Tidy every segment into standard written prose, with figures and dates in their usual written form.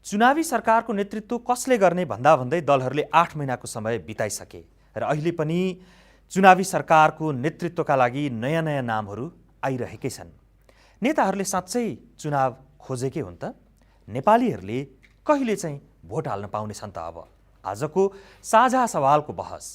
चुनावी सरकारको नेतृत्व कसले गर्ने भन्दा भन्दै दलहरूले 8 महिनाको समय बिताइसके र अहिले पनि चुनावी सरकारको नेतृत्वका लागि नयाँ नयाँ नामहरू आइरहेकै छन्। नेताहरूले साँच्चै चुनाव खोजेकै हुन् त? नेपालीहरूले कहिले चाहिँ भोट हाल्न पाउनेछन् त? अब आजको साझा सवालको बहस।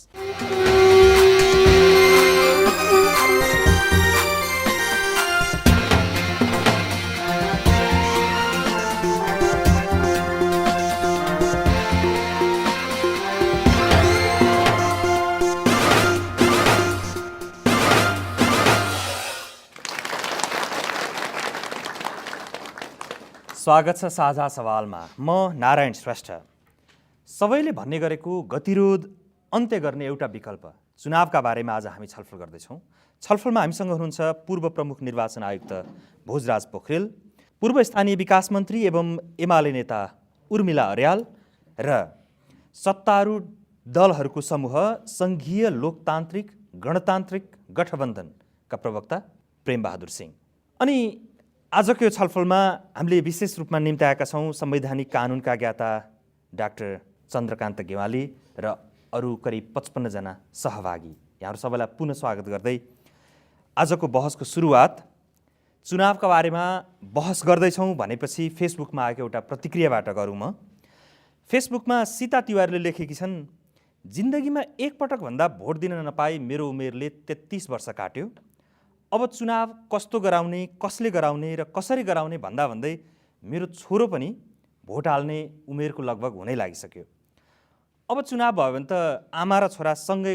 स्वागत छ साझा सवालमा। म नारायण श्रेष्ठ। सबैले भन्ने गरेको गतिरोध अन्त्य गर्ने एउटा विकल्प चुनावका बारेमा आज हामी छलफल गर्दैछौँ। छलफलमा हामीसँग हुनुहुन्छ पूर्व प्रमुख निर्वाचन आयुक्त भोजराज पोखरेल, पूर्व स्थानीय विकास मन्त्री एवं एमाले नेता उर्मिला अर्याल र सत्तारूढ दलहरूको समूह सङ्घीय लोकतान्त्रिक गणतान्त्रिक गठबन्धनका प्रवक्ता प्रेमबहादुर सिंह। अनि आजको यो छलफलमा हामीले विशेष रूपमा निम्त्याएका छौँ संवैधानिक कानुनका ज्ञाता डाक्टर चन्द्रकान्त गेवाली र अरू करिब 55 जना सहभागी। यहाँहरू सबैलाई पुनः स्वागत गर्दै आजको बहसको सुरुवात चुनावका बारेमा बहस गर्दैछौँ भनेपछि फेसबुकमा आएको एउटा प्रतिक्रियाबाट गरौँ। म फेसबुकमा सीता तिवारीले लेखेकी छन्, जिन्दगीमा एकपटकभन्दा भोट दिन नपाई मेरो उमेरले 33 वर्ष काट्यो। अब चुनाव कस्तो गराउने, कसले गराउने र कसरी गराउने भन्दा भन्दै मेरो छोरो पनि भोट हाल्ने उमेरको लगभग हुनै लागिसक्यो। अब चुनाव भयो भने त आमा र छोरा सँगै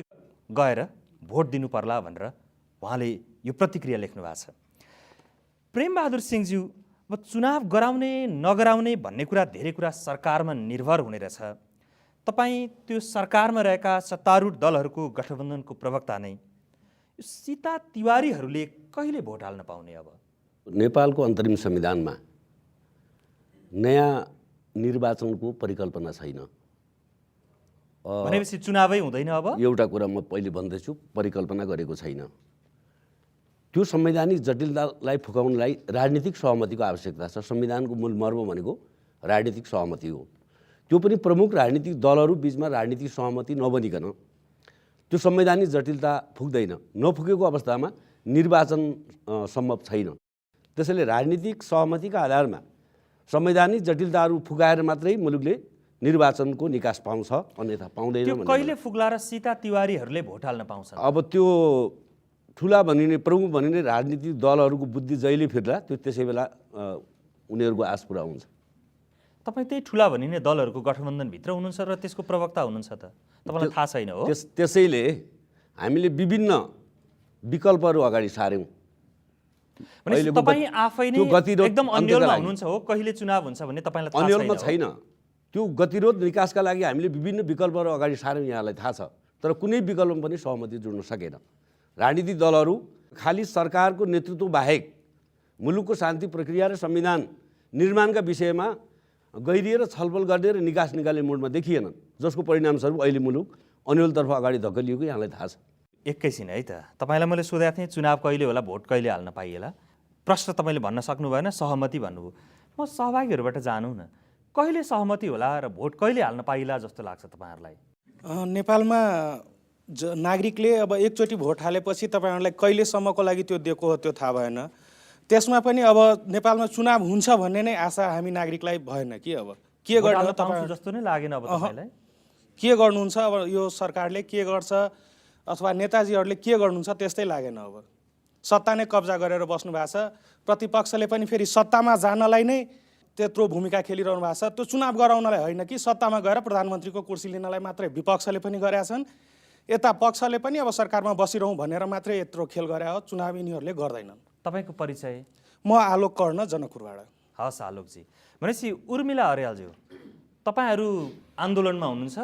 गएर भोट दिनु पर्ला भनेर उहाँले यो प्रतिक्रिया लेख्नु भएको छ। प्रेमबहादुर सिंहज्यू, अब चुनाव गराउने नगराउने भन्ने कुरा धेरै कुरा सरकारमा निर्भर हुने रहेछ। तपाईँ त्यो सरकारमा रहेका सत्तारूढ दलहरूको गठबन्धनको प्रवक्ता नै, सीता तिवारीहरूले कहिले भोट हाल्न पाउने? अब नेपालको अन्तरिम संविधानमा नयाँ निर्वाचनको परिकल्पना छैन भनेपछि चुनावै हुँदैन। अब एउटा कुरा म पहिले भन्दैछु, परिकल्पना गरेको छैन। त्यो संवैधानिक जटिलतालाई फुकाउनलाई राजनीतिक सहमतिको आवश्यकता छ। संविधानको मूल मर्म भनेको राजनीतिक सहमति हो। त्यो पनि प्रमुख राजनीतिक दलहरू बिचमा राजनीतिक सहमति नबनिकन त्यो संवैधानिक जटिलता फुक्दैन। नफुकेको अवस्थामा निर्वाचन सम्भव छैन। त्यसैले राजनीतिक सहमतिका आधारमा संवैधानिक जटिलताहरू फुकाएर मात्रै मुलुकले निर्वाचनको निकास पाउँछ, अन्यथा पाउँदैन। त्यो कहिले फुक्ला र सीता तिवारीहरूले भोट हाल्न पाउँछ? अब त्यो ठुला भनिने प्रमुख भनिने राजनीतिक दलहरूको बुद्धि जहिले फिर्ला त्यो त्यसै बेला उनीहरूको आश पुरा हुन्छ। तपाईँ त्यही ठुला भनिने दलहरूको गठबन्धनभित्र हुनुहुन्छ र त्यसको प्रवक्ता हुनुहुन्छ त? तपाईँलाई थाहा छैन हो? त्यसैले हामीले विभिन्न विकल्पहरू अगाडि सार्यौँ। भनेपछि तपाईँ आफै नै एकदम अन्यलमा हुनुहुन्छ हो? कहिले चुनाव हुन्छ भन्ने तपाईँलाई थाहा छैन? अन्यलमा छैन। त्यो गतिरोध निकासका लागि हामीले विभिन्न विकल्पहरू अगाडि सार्यौँ, यहाँलाई थाहा छ। तर कुनै विकल्पमा पनि सहमति जुड्न सकेन। राजनीतिक दलहरू खालि सरकारको नेतृत्व बाहेक मुलुकको शान्ति प्रक्रिया र संविधान निर्माणका विषयमा गहिरिएर छलफल गर्ने र निकास निकाल्ने मोडमा देखिएनन्, जसको परिणामस्वरूप अहिले मुलुक अन्यलतर्फ अगाडि धकेलिएको यहाँलाई थाहा छ। एकैछिन है त, तपाईँलाई मैले सोधेको थिएँ चुनाव कहिले होला, भोट कहिले हाल्न पाइएला। प्रश्न तपाईँले भन्न सक्नु भएन, सहमति भन्नुभयो। म सहभागीहरूबाट जानौँ न, कहिले सहमति होला र भोट कहिले हाल्न पाइएला जस्तो लाग्छ तपाईँहरूलाई? नेपालमा नागरिकले अब एकचोटि भोट हालेपछि तपाईँहरूलाई कहिलेसम्मको लागि त्यो दिएको हो त्यो थाहा भएन। त्यसमा पनि अब नेपालमा चुनाव हुन्छ भन्ने नै आशा हामी नागरिकलाई भएन कि अब के गर्नु जस्तो नै लागेन। अब तपाईँलाई के गर्नुहुन्छ, अब यो सरकारले के गर्छ अथवा नेताजीहरूले के गर्नुहुन्छ त्यस्तै लागेन। अब सत्ता नै कब्जा गरेर बस्नु भएको छ। प्रतिपक्षले पनि फेरि सत्तामा जानलाई नै त्यत्रो भूमिका खेलिरहनु भएको छ। त्यो चुनाव गराउनलाई होइन कि सत्तामा गएर प्रधानमन्त्रीको कुर्सी लिनलाई मात्रै विपक्षले पनि गरेका छन्। यता पक्षले पनि अब सरकारमा बसिरहँ भनेर मात्रै यत्रो खेल गरे हो। चुनाव यिनीहरूले गर्दैनन्। तपाईँको परिचय? म आलोक कर्ण, जनकपुरबाट। हस् आलोकजी। भनेपछि उर्मिला अर्यालज्यू, तपाईँहरू आन्दोलनमा हुनुहुन्छ,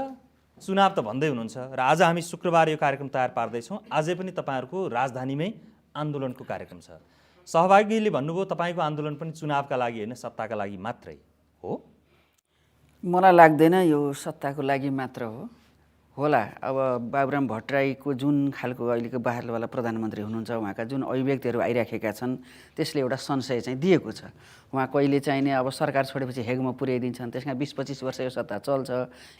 चुनाव त भन्दै हुनुहुन्छ र आज हामी शुक्रबार यो कार्यक्रम तयार पार्दैछौँ। आजै पनि तपाईँहरूको राजधानीमै आन्दोलनको कार्यक्रम छ। सहभागीले भन्नुभयो तपाईँको आन्दोलन पनि चुनावका लागि होइन, सत्ताका लागि मात्रै हो। मलाई लाग्दैन यो सत्ताको लागि मात्र हो। होला। अब बाबुराम भट्टराईको जुन खालको अहिलेको बाहिरवाला प्रधानमन्त्री हुनुहुन्छ उहाँका जुन अभिव्यक्तिहरू आइराखेका छन् त्यसले एउटा संशय चाहिँ दिएको छ। उहाँ कहिले चाहिने अब सरकार छोडेपछि हेगमा पुर्याइदिन्छन्, त्यसमा 20-25 वर्ष यो सत्ता चल्छ,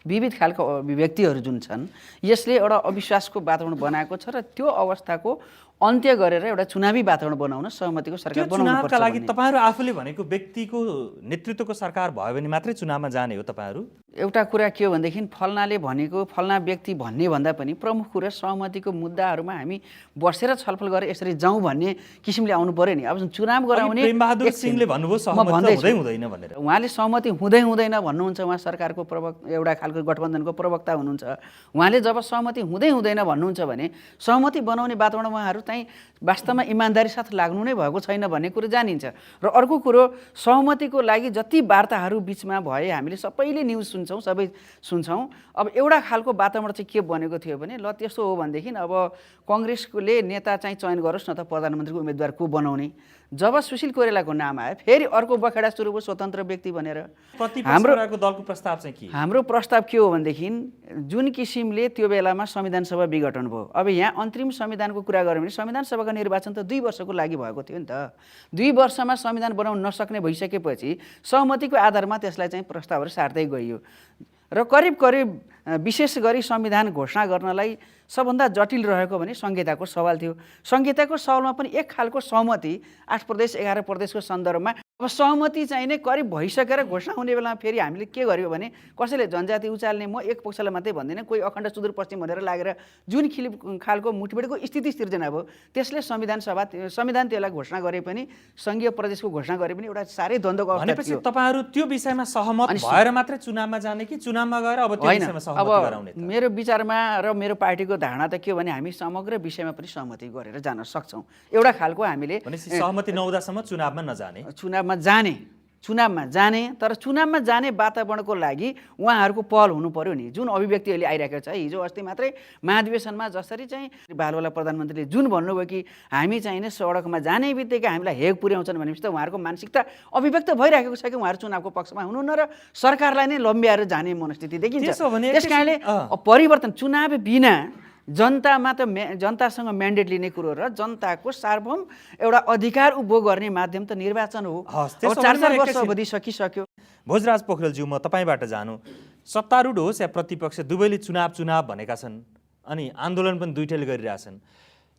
विविध खालको अभिव्यक्तिहरू जुन छन् यसले एउटा अविश्वासको वातावरण बनाएको छ र त्यो अवस्थाको अन्त्य गरेर एउटा चुनावी वातावरण बनाउन सहमतिको सरकार बनाउनु पर्छ। चुनावका लागि तपाईँहरू आफूले भनेको व्यक्तिको नेतृत्वको सरकार भयो भने मात्रै चुनावमा जाने हो तपाईँहरू? एउटा कुरा के हो भनेदेखि फल्नाले भनेको फल्ना व्यक्ति भन्ने भन्दा पनि प्रमुख कुरा सहमतिको मुद्दाहरूमा हामी बसेर छलफल गरेर यसरी जाउँ भन्ने किसिमले आउनु पर्यो नि। अब चुनाव गराउने प्रेमबहादुर सिंहले भन्नुभयो सहमति हुँदै हुँदैन भनेर। उहाँले सहमति हुँदै हुँदैन भन्नुहुन्छ, उहाँ सरकारको एउटा खालको गठबन्धनको प्रवक्ता हुनुहुन्छ। उहाँले जब सहमति हुँदै हुँदैन भन्नुहुन्छ भने सहमति बनाउने वातावरण उहाँहरू चाहिँ वास्तवमा इमान्दारी साथ लाग्नु नै भएको छैन भन्ने कुरो जानिन्छ। र अर्को कुरो सहमतिको लागि जति वार्ताहरू बिचमा भए हामीले सबैले न्युज सुन्छौँ, सबै सुन्छौँ। अब एउटा खालको वातावरण चाहिँ के बनेको थियो भने ल त्यस्तो हो भनेदेखि अब कङ्ग्रेसले नेता चाहिँ चयन गरोस् न त प्रधानमन्त्रीको उम्मेदवार को बनाउने। जब सुशील कोइरालाको नाम आयो फेरि अर्को बखेडा सुरु भयो स्वतन्त्र व्यक्ति भनेर। हाम्रो दलको प्रस्ताव चाहिँ के? हाम्रो प्रस्ताव के हो भनेदेखि जुन किसिमले त्यो बेलामा संविधान सभा विघटन भयो, अब यहाँ अन्तरिम संविधानको कुरा गऱ्यो भने संविधान सभाको निर्वाचन त 2 वर्षको लागि भएको थियो नि त। 2 वर्षमा संविधान बनाउन नसक्ने भइसकेपछि सहमतिको आधारमा त्यसलाई चाहिँ प्रस्तावहरू सार्दै गइयो र करिब विशेष गरी संविधान घोषणा गर्नलाई सबभन्दा जटिल रहेको भने संहिताको सवाल थियो। संहिताको सवालमा पनि एक खालको सहमति 8 प्रदेश 11 प्रदेशको सन्दर्भमा अब सहमति चाहिँ नै करिब भइसकेर घोषणा हुने बेलामा फेरि हामीले के गर्यो भने कसैले जनजाति उचाल्ने, म एक पक्षलाई मात्रै भन्दिनँ, कोही अखण्ड सुदूरपश्चिम भनेर लागेर जुन खालको मुठभेडको स्थिति सिर्जना भयो त्यसले संविधान त्यसलाई घोषणा गरे पनि सङ्घीय प्रदेशको घोषणा गरे पनि एउटा साह्रै द्वन्द्वको अवस्था थियो। तपाईँहरू त्यो विषयमा सहमत भएर मात्रै चुनावमा जाने कि चुनावमा गएर अब त्यो विषयमा सहमति गराउने? मेरो विचारमा र मेरो पार्टीको धारणा त के हो भने हामी समग्र विषयमा पनि सहमति गरेर जान सक्छौँ। एउटा खालको हामीले सहमति नहुँदासम्म चुनावमा नजाने, चुनावमा जाने तर चुनावमा जाने वातावरणको लागि उहाँहरूको पहल हुनु पर्यो नि। जुन अभिव्यक्ति अहिले आइरहेको छ, हिजो अस्ति मात्रै महाधिवेशनमा जसरी चाहिँ बालवाला प्रधानमन्त्रीले जुन भन्नुभयो कि हामी चाहिँ नै सडकमा जाने बित्तिकै हामीलाई हेग पुर्याउँछन् भनेपछि त उहाँहरूको मानसिकता अभिव्यक्त भइरहेको छ कि उहाँहरू चुनावको पक्षमा हुनुहुन्न र सरकारलाई नै लम्ब्याएर जाने मनस्थिति देखिन्छ। त्यस कारणले परिवर्तन चुनाव बिना जनतामा त जनतासँग म्यान्डेट लिने कुरो र जनताको सार्वभौम एउटा अधिकार उपभोग गर्ने माध्यम त निर्वाचन हो। अब 4 वर्ष अवधि सकिसक्यो। भोजराज पोखरेलज्यू, म तपाईँबाट जानु, सत्तारूढ होस् या प्रतिपक्ष दुवैले चुनाव भनेका छन् अनि आन्दोलन पनि दुईटैले गरिरहेछन्।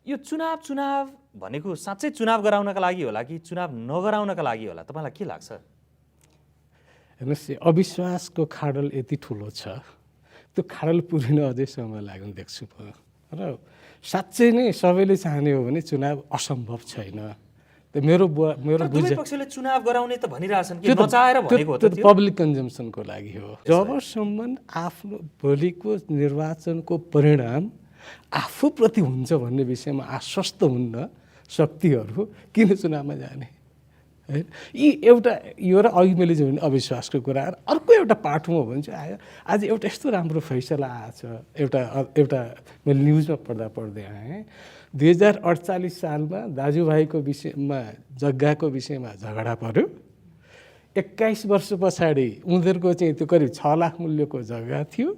यो चुनाव भनेको साँच्चै चुनाव गराउनका लागि होला कि चुनाव नगराउनका लागि होला? तपाईँलाई के लाग्छ? हेर्नुहोस्, अविश्वासको खाडल यति ठुलो छ, त्यो खाडल पुरिन अझै समय लाग्ने देख्छु र साँच्चै नै सबैले चाहने हो भने चुनाव असम्भव छैन। मेरो पक्षले चुनाव गराउने त भनिरहेछन् कि नचाहेर भनेको हो त पब्लिक कन्जम्सनको लागि हो। जबसम्म आफ्नो भोलिको निर्वाचनको परिणाम आफूप्रति हुन्छ भन्ने विषयमा आश्वस्त हुन्न शक्तिहरू किन चुनावमा जाने? यी एउटा यो र अघि मैले जो अविश्वासको कुरा अर्को एउटा पाठमा भन्छु आयो। आज एउटा यस्तो राम्रो फैसला आएछ, एउटा मैले न्युजमा पढ्दै आएँ। 2048 सालमा दाजुभाइको विषयमा जग्गाको विषयमा झगडा पर्यो। 21 वर्ष पछाडि उनीहरूको चाहिँ त्यो करिब 6 लाख मूल्यको जग्गा थियो,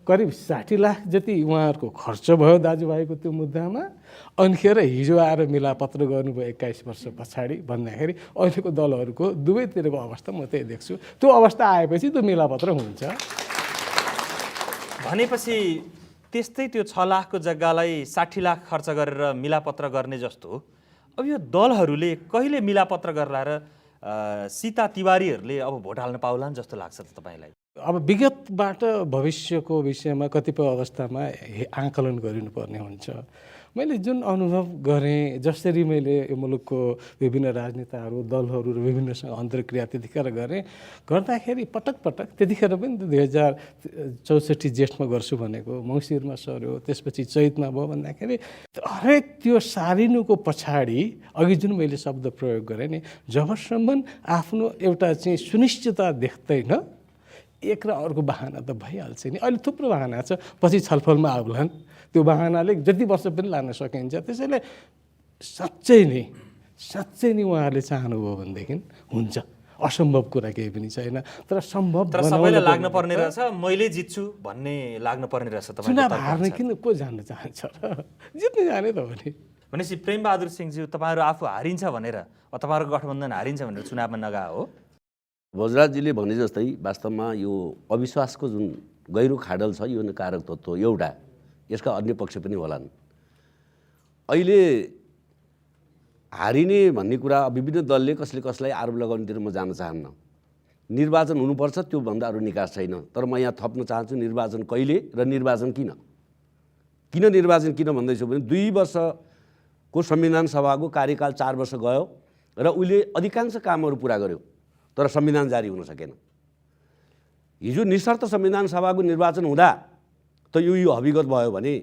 करिब 60 लाख जति उहाँहरूको खर्च भयो दाजुभाइको त्यो मुद्दामा। अनिखेर हिजो आएर मिलापत्र गर्नुभयो 21 वर्ष पछाडि भन्दाखेरि अहिलेको दलहरूको दुवैतिरको अवस्था म त्यही देख्छु। त्यो अवस्था आएपछि त्यो मिलापत्र हुन्छ भनेपछि त्यस्तै त्यो 6 लाखको जग्गालाई 60 लाख खर्च गरेर मिलापत्र गर्ने जस्तो अब यो दलहरूले कहिले मिलापत्र गराएर सीता तिवारीहरूले अब भोट हाल्न पाउलान् जस्तो लाग्छ त तपाईँलाई? अब विगतबाट भविष्यको विषयमा कतिपय अवस्थामा आकलन गरिनुपर्ने हुन्छ। मैले जुन अनुभव गरेँ, जसरी मैले यो मुलुकको विभिन्न राजनेताहरू दलहरू र विभिन्नसँग अन्तर्क्रिया त्यतिखेर गरेँ, गर्दाखेरि पटक त्यतिखेर पनि 2064 जेठमा गर्छु भनेको मङ्सिरमा सर्यो, त्यसपछि चैतमा भयो भन्दाखेरि हरेक त्यो सारिनुको पछाडि अघि जुन मैले शब्द प्रयोग गरेँ नि, जबसम्म आफ्नो एउटा चाहिँ सुनिश्चितता देख्दैन एक र अर्को बाहना त भइहाल्छ नि। अहिले थुप्रो बाहना छ, पछि छलफलमा आउलान्। त्यो बाहनाले जति वर्ष पनि लान सकिन्छ। त्यसैले साँच्चै नै उहाँहरूले चाहनुभयो भनेदेखि हुन्छ। असम्भव कुरा केही पनि छैन। तर सम्भव तर सबैलाई लाग्न पर्ने रहेछ, मैले जित्छु भन्ने लाग्न पर्ने रहेछ। चुनाव हार्ने किन को जान्न चाहन्छ र? जित्ने जाने त हो नि। भनेपछि प्रेमबहादुर सिंहज्यू तपाईँहरू आफू हारिन्छ भनेर, तपाईँहरूको गठबन्धन हारिन्छ भनेर चुनावमा नगए हो? भोजराजजीले भने जस्तै वास्तवमा यो अविश्वासको जुन गहिरो खाडल छ यो नै कारक तत्त्व एउटा, यसका अन्य पक्ष पनि होलान्। अहिले हारिने भन्ने कुरा विभिन्न दलले कसले कसलाई आरोप लगाउनेतिर म जान चाहन्न। निर्वाचन हुनुपर्छ त्योभन्दा अरू निकास छैन। तर म यहाँ थप्न चाहन्छु निर्वाचन कहिले र निर्वाचन किन? किन निर्वाचन किन भन्दैछु भने 2 वर्षको संविधान सभाको कार्यकाल 4 वर्ष गयो र उसले अधिकांश कामहरू पुरा गर्यो, तर संविधान जारी हुन सकेन। हिजो निशर्त संविधान सभाको निर्वाचन हुँदा त यो हविगत भयो भने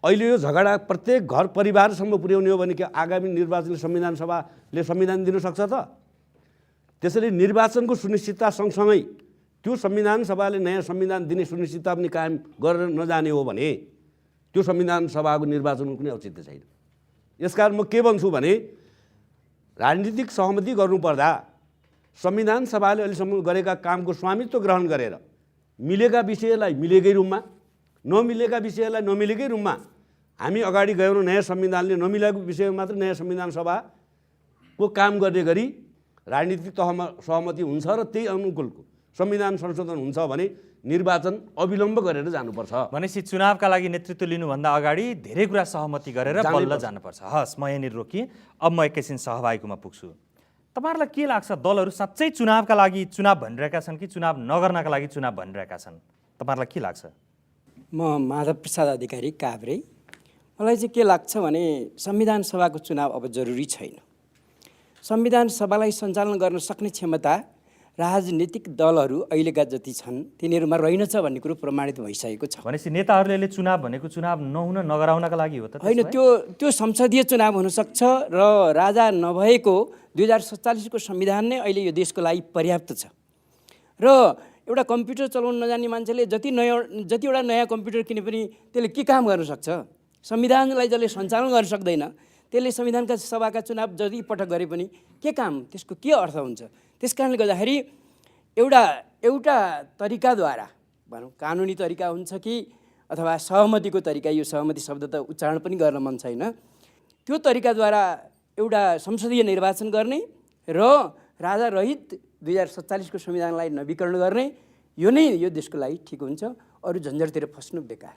अहिले यो झगडा प्रत्येक घर परिवारसम्म पुर्याउने हो भने के आगामी निर्वाचन संविधान सभाले संविधान दिन सक्छ त? त्यसैले निर्वाचनको सुनिश्चितता सँगसँगै त्यो संविधान सभाले नयाँ संविधान दिने सुनिश्चितता पनि कायम गरेर नजाने हो भने त्यो संविधान सभाको निर्वाचनको कुनै औचित्य छैन। यसकारण म के भन्छु भने राजनीतिक सहमति गर्नुपर्दा संविधान सभाले अहिलेसम्म गरेका कामको स्वामित्व ग्रहण गरेर मिलेका विषयलाई मिलेकै रूपमा, नमिलेका विषयलाई नमिलेकै रूपमा हामी अगाडि गयौँ। नयाँ संविधानले नमिलेको विषयमा मात्र नयाँ संविधान सभाको काम गर्ने गरी राजनीतिक तहमा सहमति हुन्छ र त्यही अनुकूलको संविधान संशोधन हुन्छ भने निर्वाचन अविलम्ब गरेर जानुपर्छ। भनेपछि चुनावका लागि नेतृत्व लिनुभन्दा अगाडि धेरै कुरा सहमति गरेर बल्ल जानुपर्छ। हस्, म यहाँनिर रोकिएँ। अब म एकैछिन सहभागीकोमा पुग्छु। तपाईँहरूलाई के लाग्छ, दलहरू साँच्चै चुनावका लागि चुनाव भनिरहेका छन् कि चुनाव नगर्नका लागि चुनाव भनिरहेका छन्? तपाईँहरूलाई के लाग्छ? म माधव प्रसाद अधिकारी काभ्रे। मलाई चाहिँ के लाग्छ भने संविधान सभाको चुनाव अब जरुरी छैन। संविधान सभालाई सञ्चालन गर्न सक्ने क्षमता राजनीतिक दलहरू अहिलेका जति छन् तिनीहरूमा रहेनछ भन्ने कुरो प्रमाणित भइसकेको छ। भनेपछि नेताहरूले चुनाव भनेको चुनाव नहुन नगराउनका लागि हो त? होइन, त्यो संसदीय चुनाव हुनसक्छ र राजा नभएको 2047को संविधान नै अहिले यो देशको लागि पर्याप्त छ। र एउटा कम्प्युटर चलाउन नजान्ने मान्छेले जतिवटा नयाँ कम्प्युटर किने पनि त्यसले के काम गर्न सक्छ? संविधानलाई जसले सञ्चालन गर्न सक्दैन त्यसले संविधानका सभाका चुनाव जति पटक गरे पनि के काम, त्यसको के अर्थ हुन्छ? त्यस कारणले गर्दाखेरि एउटा तरिकाद्वारा भनौँ, कानुनी तरिका हुन्छ कि अथवा सहमतिको तरिका, यो सहमति शब्द त उच्चारण पनि गर्न मन छैन, त्यो तरिकाद्वारा एउटा संसदीय निर्वाचन गर्ने र राजा रहित 2047को संविधानलाई नवीकरण गर्ने, यो नै यो देशको लागि ठिक हुन्छ। अरू झन्झटतिर फस्नु बेकार।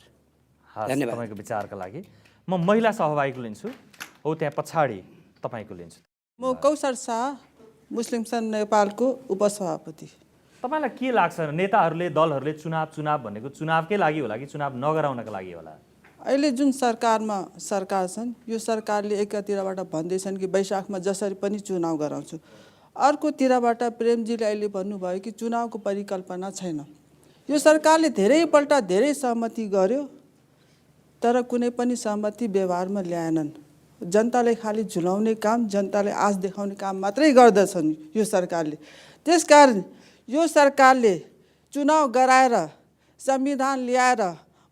धन्यवाद तपाईँको विचारका लागि। म महिला सहभागीको लिन्छु। हो त्यहाँ पछाडि तपाईँको लिन्छु। म कौशर शाह, मुस्लिम सङ्घ नेपालको उपसभापति। तपाईँलाई के लाग्छ, नेताहरूले दलहरूले चुनाव भनेको चुनावकै लागि होला कि चुनाव नगराउनका लागि होला? अहिले जुन सरकार छन् यो सरकारले एकातिरबाट भन्दैछन् कि वैशाखमा जसरी पनि चुनाव गराउँछु, अर्कोतिरबाट प्रेमजीले अहिले भन्नुभयो कि चुनावको परिकल्पना छैन। यो सरकारले धेरैपल्ट धेरै सहमति गर्यो तर कुनै पनि सहमति व्यवहारमा ल्याएनन्। जनताले खालि झुलाउने काम, जनताले आश देखाउने काम मात्रै गर्दछन् यो सरकारले। त्यसकारण यो सरकारले चुनाव गराएर संविधान ल्याएर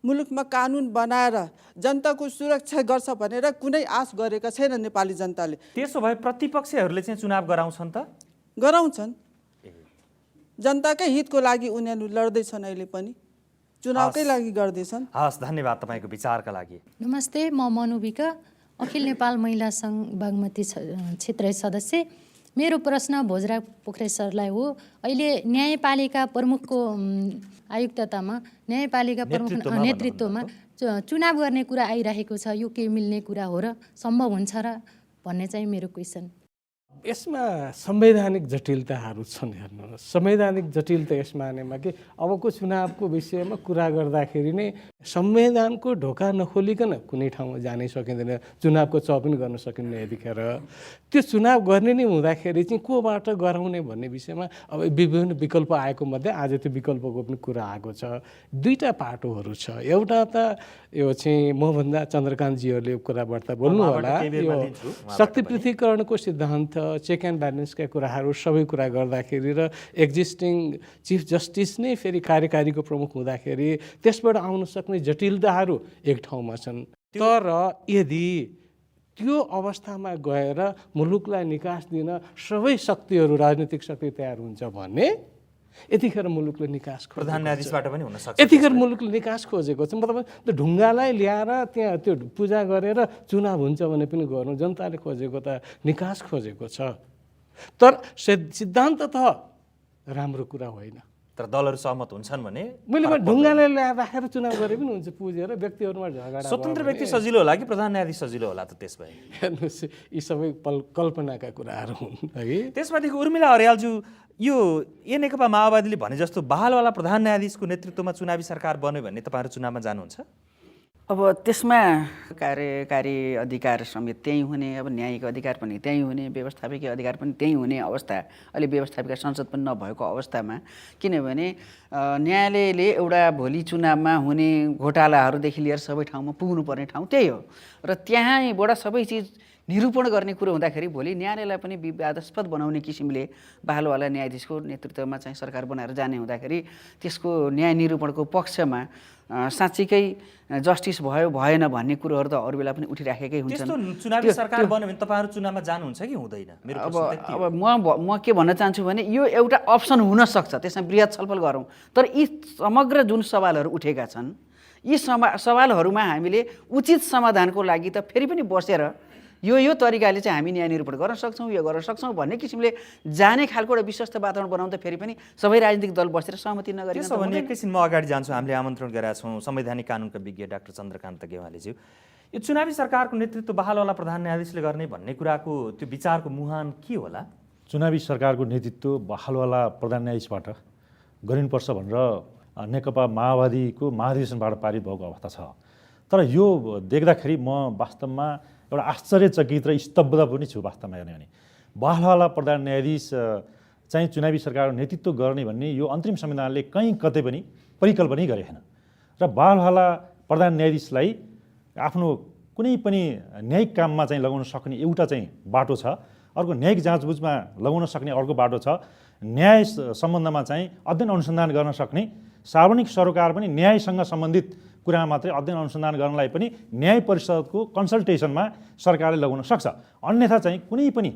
मुलुकमा कानुन बनाएर जनताको सुरक्षा गर्छ भनेर कुनै आश गरेका छैन नेपाली जनताले। त्यसो भए प्रतिपक्षहरूले चाहिँ चुनाव गराउँछन् त? गराउँछन्। जनताकै हितको लागि उनीहरू लड्दैछन्, अहिले पनि चुनावकै लागि गर्दैछन्। हस्, धन्यवाद तपाईँको विचारका लागि। नमस्ते, म मनुबिका, अखिल नेपाल महिला सङ्घ बागमती क्षेत्रीय सदस्य। मेरो प्रश्न भोजराज पोखरेल सरलाई हो। अहिले न्यायपालिका प्रमुखको आयुक्ततामा न्यायपालिका प्रमुख नेतृत्वमा चुनाव गर्ने कुरा आइरहेको छ, यो के मिल्ने कुरा हो र सम्भव हुन्छ र भन्ने चाहिँ मेरो क्वेसन। यसमा संवैधानिक जटिलताहरू छन्। हेर्नुहोस्, संवैधानिक जटिलता यसमा आनेमा कि अबको चुनावको विषयमा कुरा गर्दाखेरि नै संविधानको ढोका नखोलिकन कुनै ठाउँमा जानै सकिँदैन, चुनावको चौपिन गर्न सकिन्न। यतिखेर त्यो चुनाव गर्ने नै हुँदाखेरि चाहिँ कोबाट गराउने भन्ने विषयमा अब विभिन्न विकल्प आएको मध्ये आज त्यो विकल्पको पनि कुरा आएको छ। दुईवटा पाटोहरू छ। एउटा त यो चाहिँ मभन्दा चन्द्रकान्तजीहरूले कुराबाट बोल्नु होला, यो शक्ति पृथकीकरणको सिद्धान्त, चेक एन्ड ब्यालेन्सका कुराहरू सबै कुरा गर्दाखेरि र एक्जिस्टिङ चिफ जस्टिस नै फेरि कार्यकारीको प्रमुख हुँदाखेरि त्यसबाट आउन सक्ने जटिलताहरू एक ठाउँमा छन्। तर यदि त्यो अवस्थामा गएर मुलुकलाई निकास दिन सबै शक्तिहरू राजनीतिक शक्ति तयार हुन्छ भने यतिखेर मुलुकले निकास खोजेको प्रधान छ। न्यायाधीशबाट पनि हुन सक्छ। यतिखेर मुलुकले निकास खोजेको छ। मतलब त्यो ढुङ्गालाई ल्याएर त्यहाँ त्यो पूजा गरेर चुनाव हुन्छ भने पनि गर्नु, जनताले खोजेको त निकास खोजेको छ। तर सिद्धान्त त राम्रो कुरा होइन। तर दलहरू सहमत हुन्छन् भने मैले ढुङ्गालाई ल्याएर राखेर चुनाव गरे पनि हुन्छ, पुजेर व्यक्तिहरूमा झगडा। स्वतन्त्र व्यक्ति सजिलो होला कि प्रधान न्यायाधीश सजिलो होला त त्यसमा? हेर्नुहोस्, यी सबै कल्पनाका कुराहरू हुन् है। त्यसमाथिको उर्मिला अर्यालज्यू, यो नेकपा माओवादीले भने जस्तो बहालवाला प्रधान न्यायाधीशको नेतृत्वमा चुनावी सरकार बन्यो भने तपाईँहरू चुनावमा जानुहुन्छ? अब त्यसमा कार्यकारी अधिकार समेत त्यहीँ हुने, अब न्यायिक अधिकार पनि त्यहीँ हुने, व्यवस्थापकीय अधिकार पनि त्यहीँ हुने अवस्था, अहिले व्यवस्थापिका संसद पनि नभएको अवस्थामा, किनभने न्यायालयले एउटा भोलि चुनावमा हुने घोटालाहरूदेखि लिएर सबै ठाउँमा पुग्नुपर्ने ठाउँ त्यही हो र त्यहाँबाट सबै चिज निरूपण गर्ने कुरो हुँदाखेरि भोलि न्यायालयलाई पनि विवादास्पद बनाउने किसिमले बहालवाला न्यायाधीशको नेतृत्वमा चाहिँ सरकार बनाएर जाने हुँदाखेरि त्यसको न्याय निरूपणको पक्षमा साँच्चीकै जस्टिस भयो भएन भन्ने कुरोहरू त अरू बेला पनि उठिराखेकै हुन्छन्। त्यस्तो चुनावी सरकार बन्यो भने तपाईँहरू चुनावमा जानुहुन्छ कि हुँदैन? मेरो प्रश्न अब म के भन्न चाहन्छु भने यो एउटा अप्सन हुनसक्छ, त्यसमा बृहत छलफल गरौँ। तर यी समग्र जुन सवालहरू उठेका छन्, यी सवालहरूमा हामीले उचित समाधानको लागि त फेरि पनि बसेर यो तरिकाले चाहिँ हामी न्याय निरूपण गर्न सक्छौँ, यो गर्न सक्छौँ भन्ने किसिमले जाने खालको एउटा विश्वस्त वातावरण बनाउँदा फेरि पनि सबै राजनीतिक दल बसेर सहमति नगरिकन त्यसो भने एकैछिन म अगाडि जान्छु। हामीले आमन्त्रण गरेका छौँ संवैधानिक कानुनका विज्ञ डाक्टर चन्द्रकान्त गेवालीज्यू। यो चुनावी सरकारको नेतृत्व बहालवाला प्रधान न्यायाधीशले गर्ने भन्ने कुराको त्यो विचारको मुहान के होला? चुनावी सरकारको नेतृत्व बहालवाला प्रधान न्यायाधीशबाट गरिनुपर्छ भनेर नेकपा माओवादीको महाधिवेशनबाट पारित भएको अवस्था छ। तर यो देख्दाखेरि म वास्तवमा एउटा आश्चर्यचकित र स्तब्ध पनि छु। वास्तवमा हेर्ने भने बहालवाला प्रधान न्यायाधीश चाहिँ चुनावी सरकारको नेतृत्व गर्ने भन्ने यो अन्तरिम संविधानले कहीँ कतै पनि परिकल्पनै गरेको छैन। र बहालवाला प्रधान न्यायाधीशलाई आफ्नो कुनै पनि न्यायिक काममा चाहिँ लगाउन सक्ने एउटा चाहिँ बाटो छ, अर्को न्यायिक जाँचबुझमा लगाउन सक्ने अर्को बाटो छ, न्याय सम्बन्धमा चाहिँ अध्ययन अनुसन्धान गर्न सक्ने, सार्वजनिक सरोकार पनि न्यायसँग सम्बन्धित कुरामा मात्रै अध्ययन अनुसन्धान गर्नलाई पनि न्याय परिषदको कन्सल्टेसनमा सरकारले लगाउन सक्छ। अन्यथा चाहिँ कुनै पनि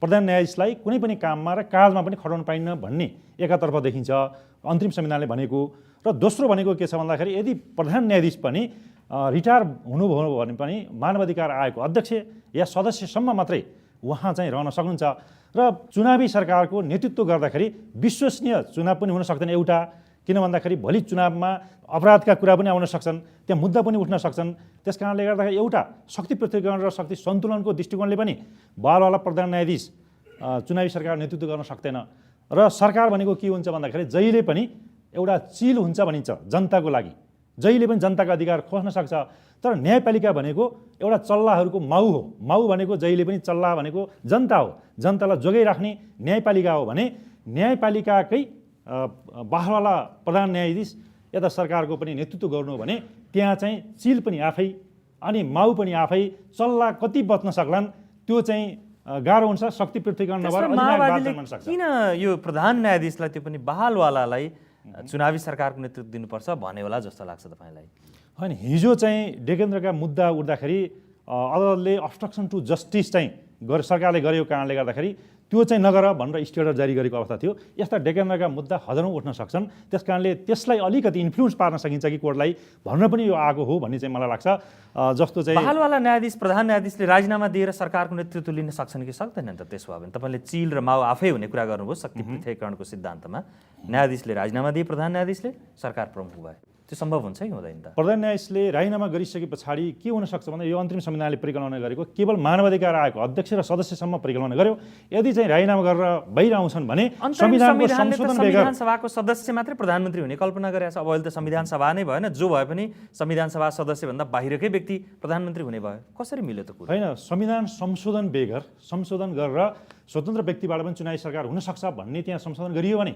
प्रधान न्यायाधीशलाई कुनै पनि काममा र काजमा पनि खटाउन पाइन्न भन्ने एकातर्फ देखिन्छ अन्तरिम संविधानले भनेको। र दोस्रो भनेको के छ भन्दाखेरि यदि प्रधान न्यायाधीश पनि रिटायर हुनुभयो भने पनि मानवाधिकार आयोगको अध्यक्ष या सदस्यसम्म मात्रै उहाँ चाहिँ रहन सक्नुहुन्छ। र चुनावी सरकारको नेतृत्व गर्दाखेरि विश्वसनीय चुनाव पनि हुन सक्दैन एउटा, किन भन्दाखेरि भोलि चुनावमा अपराधका कुरा पनि आउन सक्छन्, त्यहाँ मुद्दा पनि उठ्न सक्छन्। त्यस कारणले गर्दाखेरि एउटा शक्ति पृथकीकरण र शक्ति सन्तुलनको दृष्टिकोणले पनि बहालवाला प्रधान न्यायाधीश चुनावी सरकार नेतृत्व गर्न सक्दैन। र सरकार भनेको के हुन्छ भन्दाखेरि जहिले पनि एउटा चिल हुन्छ भनिन्छ जनताको लागि, जहिले पनि जनताको अधिकार खोज्न सक्छ। तर न्यायपालिका भनेको एउटा चल्लाहरूको माउ हो। माउ भनेको जहिले पनि चल्ला भनेको जनता हो, जनतालाई जोगाइराख्ने न्यायपालिका हो भने न्यायपालिकाकै बहालवाला प्रधान न्यायाधीश यता सरकारको पनि नेतृत्व गर्नु हो भने त्यहाँ चाहिँ चिल पनि आफै अनि माउ पनि आफै, चल्ला कति बच्न सक्लान् त्यो चाहिँ गाह्रो हुन्छ। शक्ति पृथकीकरण नभएर माओवादीले किन यो प्रधान न्यायाधीशलाई त्यो पनि बहालवालालाई चुनावी सरकारको नेतृत्व दिनुपर्छ भने होला जस्तो लाग्छ तपाईँलाई? होइन, हिजो चाहिँ डेकेन्द्रका मुद्दा उठ्दाखेरि अदालतले अब्स्ट्रक्सन टु जस्टिस चाहिँ सरकारले गरेको कारणले गर्दाखेरि त्यो चाहिँ नगर भनेर स्टे अर्डर जारी गरेको अवस्था थियो। यस्ता डेकेन्द्रका मुद्दा हजारौँ उठ्न सक्छन्, त्यस कारणले त्यसलाई अलिकति इन्फ्लुएन्स पार्न सकिन्छ कि कोर्टलाई भनेर पनि यो आएको हो भन्ने चाहिँ मलाई लाग्छ। जस्तो चाहिँ बहालवाला न्यायाधीश प्रधान न्यायाधीशले राजीनामा दिएर सरकारको नेतृत्व लिन सक्छन् कि सक्दैनन् त? त्यसो भयो भने तपाईँले चिल र माउ आफै हुने कुरा गर्नुभयो शक्ति पृथकीकरणको सिद्धान्तमा। न्यायाधीशले राजीनामा दिए, प्रधान न्यायाधीशले सरकार प्रमुख भए, त्यो सम्भव हुन्छ कि हुँदैन त? प्रधान न्यायाधीशले राजीनामा गरिसके पछाडि के हुनसक्छ भन्दा यो अन्तरिम संविधानले परिकल्पना गरेको केवल मानवाधिकार आयोगको अध्यक्ष र सदस्यसम्म परिकल्पना गर्यो। यदि चाहिँ राजीनामा गरेर बाहिर आउँछन् भने संविधान सभाको सदस्य मात्रै प्रधानमन्त्री हुने कल्पना गरेको छ। अब अहिले त संविधान सभा नै भएन, जो भए पनि संविधान सभा सदस्यभन्दा बाहिरकै व्यक्ति प्रधानमन्त्री हुने भयो। कसरी मिल्यो त कुरा? होइन, संविधान संशोधन गरेर स्वतन्त्र व्यक्तिबाट पनि चुनावी सरकार हुनसक्छ भन्ने त्यहाँ संशोधन गरियो भने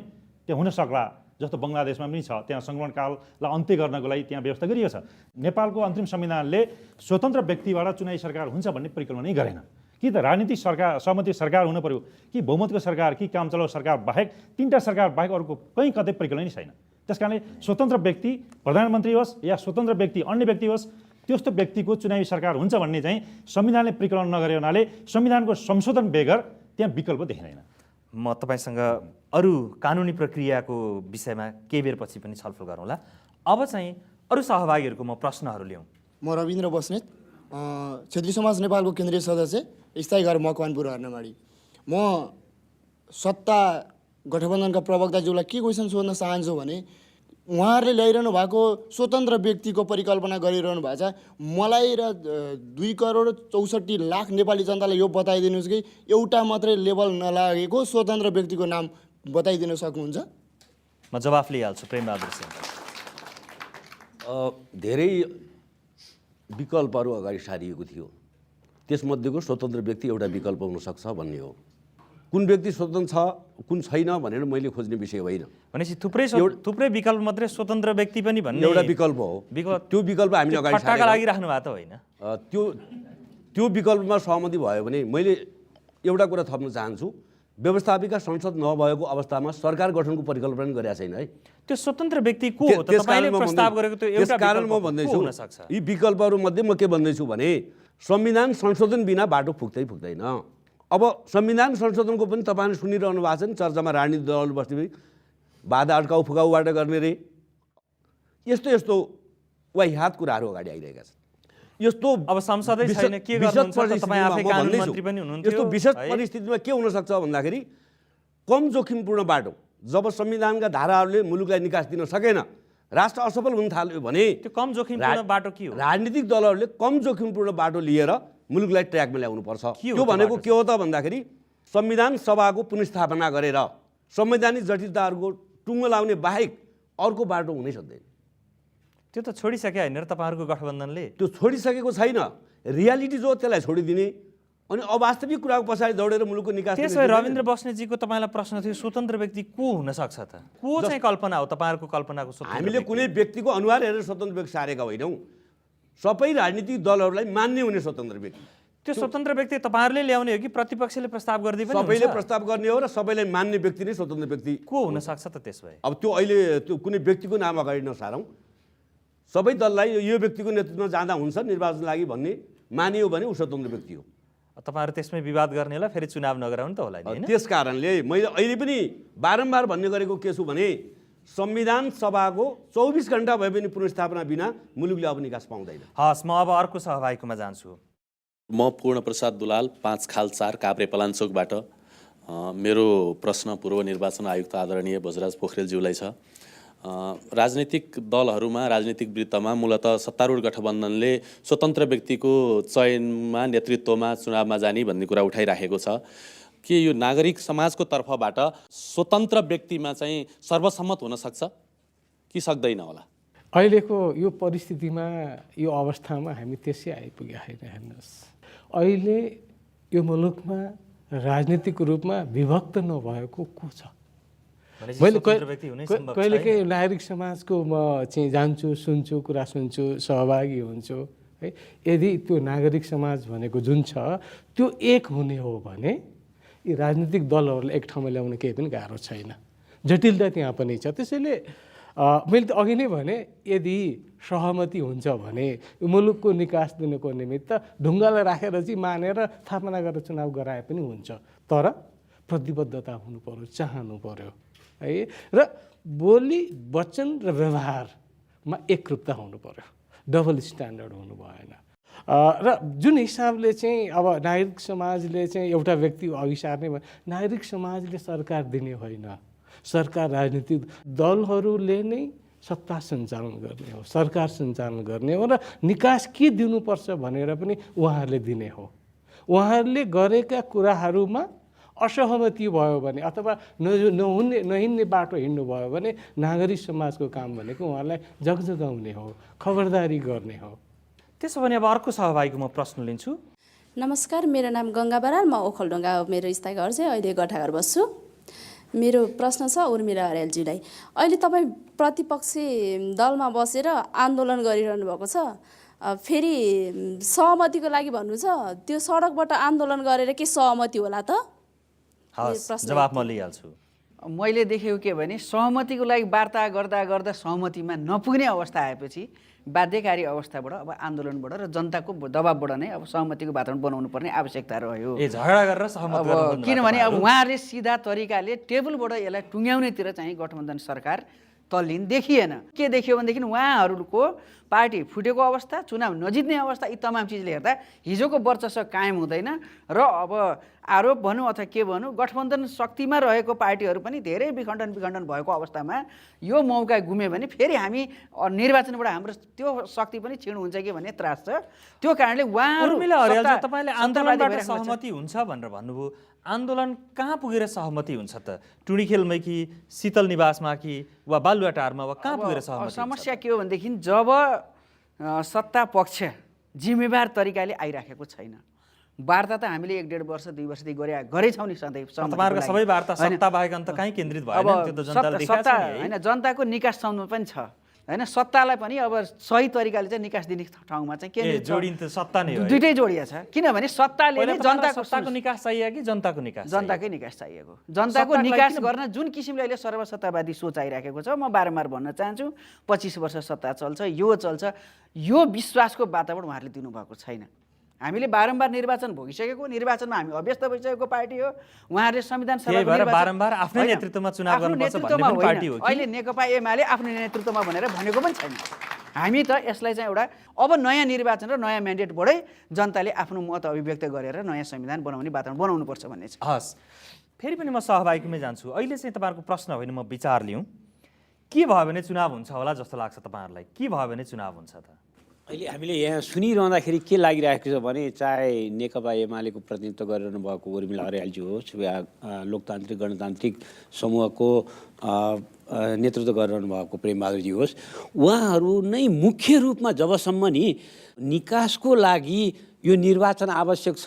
त्यहाँ हुन सक्ला। जस्तो बङ्गलादेशमा पनि छ, त्यहाँ सङ्क्रमणकाललाई अन्त्य गर्नको लागि त्यहाँ व्यवस्था गरिएको छ। नेपालको अन्तरिम संविधानले स्वतन्त्र व्यक्तिबाट चुनावी सरकार हुन्छ भन्ने परिकल्पना नै गरेन। कि त राजनीतिक सरकार सहमति सरकार हुनु पर्यो, कि बहुमतको सरकार, कि काम चलाउ सरकार बाहेक, तीनटा सरकार बाहेक अरूको कहीँ कतै परिकल्पना नै छैन। त्यस कारणले स्वतन्त्र व्यक्ति प्रधानमन्त्री होस् या स्वतन्त्र व्यक्ति अन्य व्यक्ति होस्, त्यस्तो व्यक्तिको चुनावी सरकार हुन्छ भन्ने चाहिँ संविधानले परिकलन नगरे हुनाले संविधानको संशोधन बेगर त्यहाँ विकल्प देखिँदैन। म तपाईँसँग अरू कानुनी प्रक्रियाको विषयमा केही बेरपछि पनि छलफल गरौँला। अब चाहिँ अरू सहभागीहरूको म प्रश्नहरू ल्याउँ। म रविन्द्र बस्नेत, क्षेत्रीय समाज नेपालको केन्द्रीय सदस्य, स्थायी घर मकवानपुर हर्नमाडी। म सत्ता गठबन्धनका प्रवक्ताज्यूलाई के क्वेसन सोध्न चाहन्छु भने उहाँहरूले ल्याइरहनु भएको स्वतन्त्र व्यक्तिको परिकल्पना गरिरहनु भएको छ। मलाई र 2,64,00,000 नेपाली जनतालाई यो बताइदिनुहोस् कि एउटा मात्रै लेभल नलागेको स्वतन्त्र व्यक्तिको नाम बताइदिन सक्नुहुन्छ? म जवाफ लिइहाल्छु। प्रेमबहादुर सिंह, धेरै विकल्पहरू अगाडि सारिएको थियो, त्यसमध्येको स्वतन्त्र व्यक्ति एउटा विकल्प हुनसक्छ भन्ने हो। कुन व्यक्ति स्वतन्त्र छ कुन छैन भनेर मैले खोज्ने विषय होइन। भनेपछि थुप्रै विकल्प मात्रै स्वतन्त्र व्यक्ति पनि भन्ने एउटा विकल्प हो। त्यो विकल्प हामीले अगाडि खट्टाका लागि राख्नु भएको त होइन? त्यो विकल्पमा सहमति भयो भने मैले एउटा कुरा थप्न चाहन्छु, व्यवस्थापिका संसद नभएको अवस्थामा सरकार गठनको परिकल्पना गरेका छैन है। त्यो स्वतन्त्र व्यक्ति को हो त? तपाईले प्रस्ताव गरेको त्यो एउटा कारण म विकल्प भन्दैछु, को हुन सक्छ? यी विकल्पहरू मध्ये म के भन्दैछु भने संविधान संशोधन बिना बाटो पुग्दैन। अब संविधान संशोधनको पनि तपाईँले सुनिरहनु भएको छ नि, चर्चामा राजनीतिक दलहरू बस्ने बाधा अड्काउ फुकाउबाट गर्ने रे यस्तो वाहियात कुराहरू अगाडि आइरहेका छन्। यस्तो अब संसदै छैन के गर्नुहुन्छ त? तपाईँ आफै कानुन मन्त्री पनि हुनुहुन्थ्यो। यस्तो विशेष परिस्थितिमा के हुनसक्छ भन्दाखेरि कम जोखिमपूर्ण बाटो, जब संविधानका धाराहरूले मुलुकलाई निकास दिन सकेन, राष्ट्र असफल हुन थाल्यो भने त्यो कम जोखिमपूर्ण बाटो के हो? राजनीतिक दलहरूले कम जोखिमपूर्ण बाटो लिएर मुलुकलाई ट्र्याकमा ल्याउनुपर्छ। त्यो भनेको के हो त भन्दाखेरि संविधान सभाको पुनर्स्थापना गरेर संवैधानिक जटिलताहरूको टुङ्गो लाउने बाहेक अर्को बाटो हुनै सक्दैन। त्यो त छोडिसके होइन र तपाईँहरूको गठबन्धनले? त्यो छोडिसकेको छैन, रियालिटी जो त्यसलाई छोडिदिने अनि अवास्तविक कुराको पछाडि दौडेर मुलुकको निकास। त्यसो भए रविन्द्र बस्नेतजीको तपाईँलाई प्रश्न थियो, स्वतन्त्र व्यक्ति को हुन सक्छ त? को चाहिँ कल्पना हो तपाईँहरूको कल्पनाको स्वतन्त्र? हामीले कुनै व्यक्तिको अनुहार हेरेर स्वतन्त्र व्यक्ति सारेका होइनौँ, सबै राजनीतिक दलहरूलाई मान्ने हुने स्वतन्त्र व्यक्ति। त्यो स्वतन्त्र व्यक्ति तपाईँहरूले ल्याउने हो कि प्रतिपक्षले प्रस्ताव गर्दै पनि सबैले हुन्छ? प्रस्ताव गर्ने हो र सबैलाई मान्ने व्यक्ति नै स्वतन्त्र व्यक्ति को हुन सक्छ त त्यसो भए? अब त्यो अहिले त्यो कुनै व्यक्तिको नाम अगाडि नसारौँ, सबै दललाई यो व्यक्तिको नेतृत्वमा जाँदा हुन्छ निर्वाचन लागि भन्ने मानियो भने ऊ स्वतन्त्र व्यक्ति हो। तपाईँहरू त्यसमै विवाद गर्नेलाई फेरि चुनाव नगराउनु त होला नि? त्यस कारणले मैले अहिले पनि बारम्बार भन्ने गरेको के छु भने संविधान सभाको 24 घण्टा भए पनि पुनर्स्थापना बिना मुलुकले अब निकास पाउँदैन। हस्, म अब अर्को सहभागीकोमा जान्छु। म पूर्णप्रसाद दुलाल, 5 खाल 4 काभ्रे पलाञ्चोकबाट। मेरो प्रश्न पूर्व निर्वाचन आयुक्त आदरणीय भोजराज पोखरेलज्यूलाई छ। राजनीतिक दलहरूमा राजनीतिक वृत्तमा मूलतः सत्तारूढ गठबन्धनले स्वतन्त्र व्यक्तिको चयनमा नेतृत्वमा चुनावमा जाने भन्ने कुरा उठाइराखेको छ। के यो नागरिक समाजको तर्फबाट स्वतन्त्र व्यक्तिमा चाहिँ सर्वसम्मत हुन सक्छ कि सक्दैन होला? अहिलेको यो परिस्थितिमा यो अवस्थामा हामी त्यसै आइपुग्या होइन। हेर्नुहोस्, अहिले यो मुलुकमा राजनीतिक रूपमा विभक्त नभएको को छ? मैले कहिलेकाहीँ नागरिक समाजको म चाहिँ जान्छु, सुन्छु, कुरा सुन्छु, सहभागी हुन्छु है। यदि त्यो नागरिक समाज भनेको जुन छ त्यो एक हुने हो भने यी राजनीतिक दलहरूलाई एक ठाउँमा ल्याउन केही पनि गाह्रो छैन। जटिलता त्यहाँ पनि छ। त्यसैले मैले त अघि नै भने यदि सहमति हुन्छ भने मुलुकको निकास दिनको निमित्त ढुङ्गालाई राखेर चाहिँ मानेर स्थापना गरेर चुनाव गराए पनि हुन्छ, तर प्रतिबद्धता हुनु पर्यो, चाहनु पर्यो है। र बोली वचन र व्यवहारमा एकरूपता हुनु पर्यो, डबल स्ट्यान्डर्ड हुनु भएन। र जुन हिसाबले चाहिँ अब नागरिक समाजले चाहिँ एउटा व्यक्ति अघि सार्ने भयो, नागरिक समाजले सरकार दिने होइन, सरकार राजनीतिक दलहरूले नै सत्ता सञ्चालन गर्ने हो, सरकार सञ्चालन गर्ने हो र निकास के दिनुपर्छ भनेर पनि उहाँहरूले दिने हो। उहाँहरूले गरेका कुराहरूमा असहमति भयो भने अथवा नहिँड्ने बाटो हिँड्नुभयो भने नागरिक समाजको काम भनेको उहाँलाई जगजगाउने हो, खबरदारी गर्ने हो। त्यसो भने अब अर्को सहभागीको म प्रश्न लिन्छु। नमस्कार, मेरो नाम गङ्गा बराल, म ओखलढुङ्गा हो मेरो स्थायी घर चाहिँ, अहिले गठाघर बस्छु। मेरो प्रश्न छ उर्मिला अर्यालजीलाई। अहिले तपाईँ प्रतिपक्षी दलमा बसेर आन्दोलन गरिरहनु भएको छ, फेरि सहमतिको लागि भन्नु छ, त्यो सडकबाट आन्दोलन गरेर के सहमति होला त? हस्, जवाफ म लिइहाल्छु। मैले देखेको के भने सहमतिको लागि वार्ता गर्दा गर्दा सहमतिमा नपुग्ने अवस्था आएपछि बाध्यकारी अवस्थाबाट अब आन्दोलनबाट र जनताको दबावबाट नै अब सहमतिको वातावरण बनाउनु पर्ने आवश्यकता रह्यो। झगडा गरेर सहमत अब किनभने अब उहाँहरूले सिधा तरिकाले टेबलबाट यसलाई टुङ्ग्याउनेतिर चाहिँ गठबन्धन सरकार तल्लीन देखिएन। के देखियो भनेदेखि उहाँहरूको पार्टी फुटेको अवस्था, चुनाव नजित्ने अवस्था, यी तमाम चिजले हेर्दा हिजोको वर्चस्व कायम हुँदैन र अब आरोप भनौँ अथवा के भनौँ गठबन्धन शक्तिमा रहेको पार्टीहरू पनि धेरै विखण्डन भएको अवस्थामा यो मौका गुम्यो भने फेरि हामी निर्वाचनबाट हाम्रो त्यो शक्ति पनि क्षीण हुन्छ कि भन्ने त्रास छ। त्यो कारणले उहाँहरू तपाईँले आन्दोलनबाट सहमति हुन्छ भनेर भन्नुभयो, आन्दोलन कहाँ पुगेर सहमति हुन्छ त? टुँडीखेलमै कि शीतल निवासमा कि वा बालुवाटारमा वा कहाँ पुगेर सहमति? समस्या के हो भनेदेखि जब सत्ता पक्ष जिम्मेवार तरिकाले आइराखेको छैन, वार्ता त हामीले 1.5 वर्ष 2 वर्षदेखि गरेछौँ नि सधैँ। तपाईँहरूको सबै वार्ता सत्ता बाहेक अन्त कहीँ केन्द्रित भएन, त्यो त जनताले देखाएको छ नि हैन। जनताको निकास सम्म पनि छ हैन, सत्तालाई पनि अब सही तरिकाले चाहिँ निकास दिने ठाउँमा चाहिँ केन्द्रित जोडिन त सत्ता नै हो, दुईटै जोडिया छ। किनभने सत्ताले नै जनताको सत्ताको निकास चाहियो कि जनताको निकास? जनताकै निकास चाहिएको। जनताको निकास गर्न जुन किसिमले अहिले सर्वसत्तावादी सोच आइराखेको छ, म बारम्बार भन्न चाहन्छु 25 वर्ष सत्ता चल्छ, यो चल्छ, यो विश्वासको वातावरण उहाँहरूले दिनुभएको छैन। हामीले बारम्बार निर्वाचन भोगिसकेको, निर्वाचनमा हामी अभ्यस्त भइसकेको पार्टी हो। उहाँहरूले संविधान सभाको बारम्बार आफ्नै नेतृत्वमा चुनाव गर्नुपर्छ भन्ने पनि पार्टी हो। अहिले नेकपा एमाले आफ्नो नेतृत्वमा भनेर भनेको पनि छैन। हामी त यसलाई चाहिँ एउटा अब नयाँ निर्वाचन र नयाँ म्यान्डेटबाटै जनताले आफ्नो मत अभिव्यक्त गरेर नयाँ संविधान बनाउने वातावरण बनाउनुपर्छ भन्ने छ। हस्, फेरि पनि म सहभागीमै जान्छु। अहिले चाहिँ तपाईँहरूको प्रश्न होइन, म विचार लिउँ। के भयो भने चुनाव हुन्छ होला जस्तो लाग्छ तपाईँहरूलाई? के भयो भने चुनाव हुन्छ त? अहिले हामीले यहाँ सुनिरहँदाखेरि के लागिरहेको छ भने चाहे नेकपा एमालेको प्रतिनिधित्व गरिरहनु भएको उर्मिला अर्यालजी होस् या लोकतान्त्रिक गणतान्त्रिक समूहको नेतृत्व गरिरहनु भएको प्रेमबहादुरजी होस्, उहाँहरू नै मुख्य रूपमा जबसम्म नि निकासको लागि यो निर्वाचन आवश्यक छ,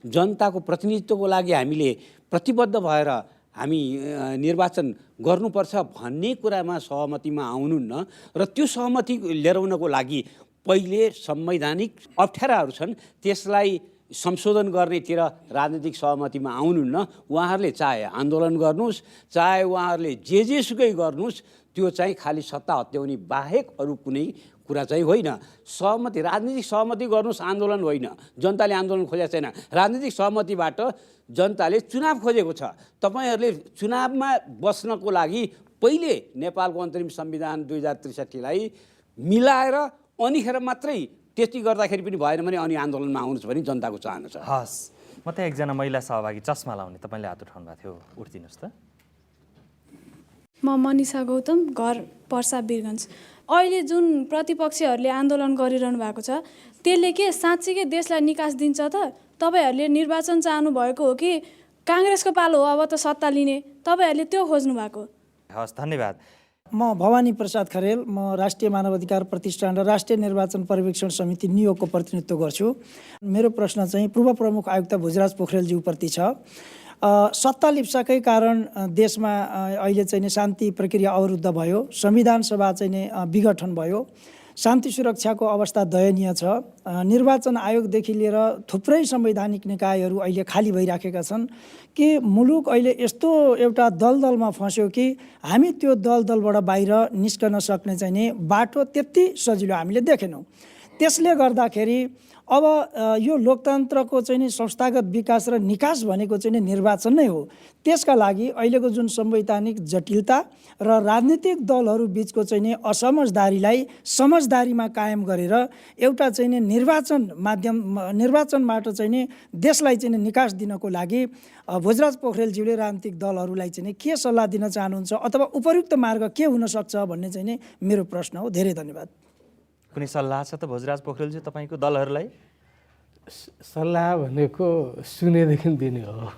जनताको प्रतिनिधित्वको लागि हामीले प्रतिबद्ध भएर हामी निर्वाचन गर्नुपर्छ भन्ने कुरामा सहमतिमा आउनुहुन्न र त्यो सहमति ल्याउनको लागि पहिले संवैधानिक अप्ठ्याराहरू छन्, त्यसलाई संशोधन गर्नेतिर राजनीतिक सहमतिमा आउनुहुन्न। उहाँहरूले चाहे आन्दोलन गर्नुहोस्, चाहे उहाँहरूले जेसुकै गर्नुहोस्, त्यो चाहिँ खालि सत्ता हत्याउने बाहेक अरू कुनै कुरा चाहिँ होइन। सहमति, राजनीतिक सहमति गर्नुहोस्, आन्दोलन होइन। जनताले आन्दोलन खोजेको छैन, राजनीतिक सहमतिबाट जनताले चुनाव खोजेको छ। तपाईँहरूले चुनावमा बस्नको लागि पहिले नेपालको अन्तरिम संविधान 2063लाई मिलाएर अनिखेर मात्रै त्यति गर्दाखेरि पनि भएन भने अनि आन्दोलनमा आउनुहोस् भने जनताको चाहना छ। हस्, म त एकजना महिला सहभागी चस्मा लाउने, तपाईँले हात उठाउनु भएको थियो, उठिदिनुहोस् त। म मनिषा गौतम, घर पर्सा वीरगञ्ज। अहिले जुन प्रतिपक्षीहरूले आन्दोलन गरिरहनु भएको छ त्यसले के साँच्चीकै देशलाई निकास दिन्छ त? तपाईँहरूले निर्वाचन चाहनु भएको हो कि काङ्ग्रेसको पालो हो अब त सत्ता लिने? तपाईँहरूले त्यो खोज्नु भएको? हस्, धन्यवाद। म भवानी प्रसाद खरेल, म राष्ट्रिय मानवाधिकार प्रतिष्ठान र राष्ट्रिय निर्वाचन पर्यवेक्षण समिति नियोगको प्रतिनिधित्व गर्छु। मेरो प्रश्न चाहिँ पूर्व प्रमुख आयुक्त भोजराज पोखरेलज्यूप्रति छ। सत्ता लिप्साकै कारण देशमा अहिले चाहिँ शान्ति प्रक्रिया अवरुद्ध भयो, संविधान सभा चाहिँ विघटन भयो, शान्ति सुरक्षाको अवस्था दयनीय छ, निर्वाचन आयोगदेखि लिएर थुप्रै संवैधानिक निकायहरू अहिले खाली भइराखेका छन् कि मुलुक अहिले यस्तो एउटा दलदलमा फस्यो कि हामी त्यो दलदलबाट बाहिर निस्कन सक्ने चाहिँ नि बाटो त्यति सजिलो हामीले देखेनौँ। त्यसले गर्दाखेरि अब यो लोकतन्त्रको चाहिँ नि संस्थागत विकास र निकास भनेको चाहिँ नि निर्वाचन नै हो। त्यसका लागि अहिलेको जुन संवैधानिक जटिलता र राजनीतिक दलहरू बिचको चाहिँ नि असमझदारीलाई समझदारीमा कायम गरेर एउटा चाहिँ नि निर्वाचनबाट चाहिँ नि देशलाई चाहिँ निकास दिनको लागि भोजराज पोखरेलज्यूले राजनीतिक दलहरूलाई चाहिँ नि के सल्लाह दिन चाहनुहुन्छ अथवा उपयुक्त मार्ग के हुन सक्छ भन्ने चाहिँ नि मेरो प्रश्न हो। धेरै धन्यवाद। कुनै सल्लाह छ त भोजराज पोखरेलज्यू तपाईँको दलहरूलाई? सल्लाह भनेको सुनेदेखि दिने हो।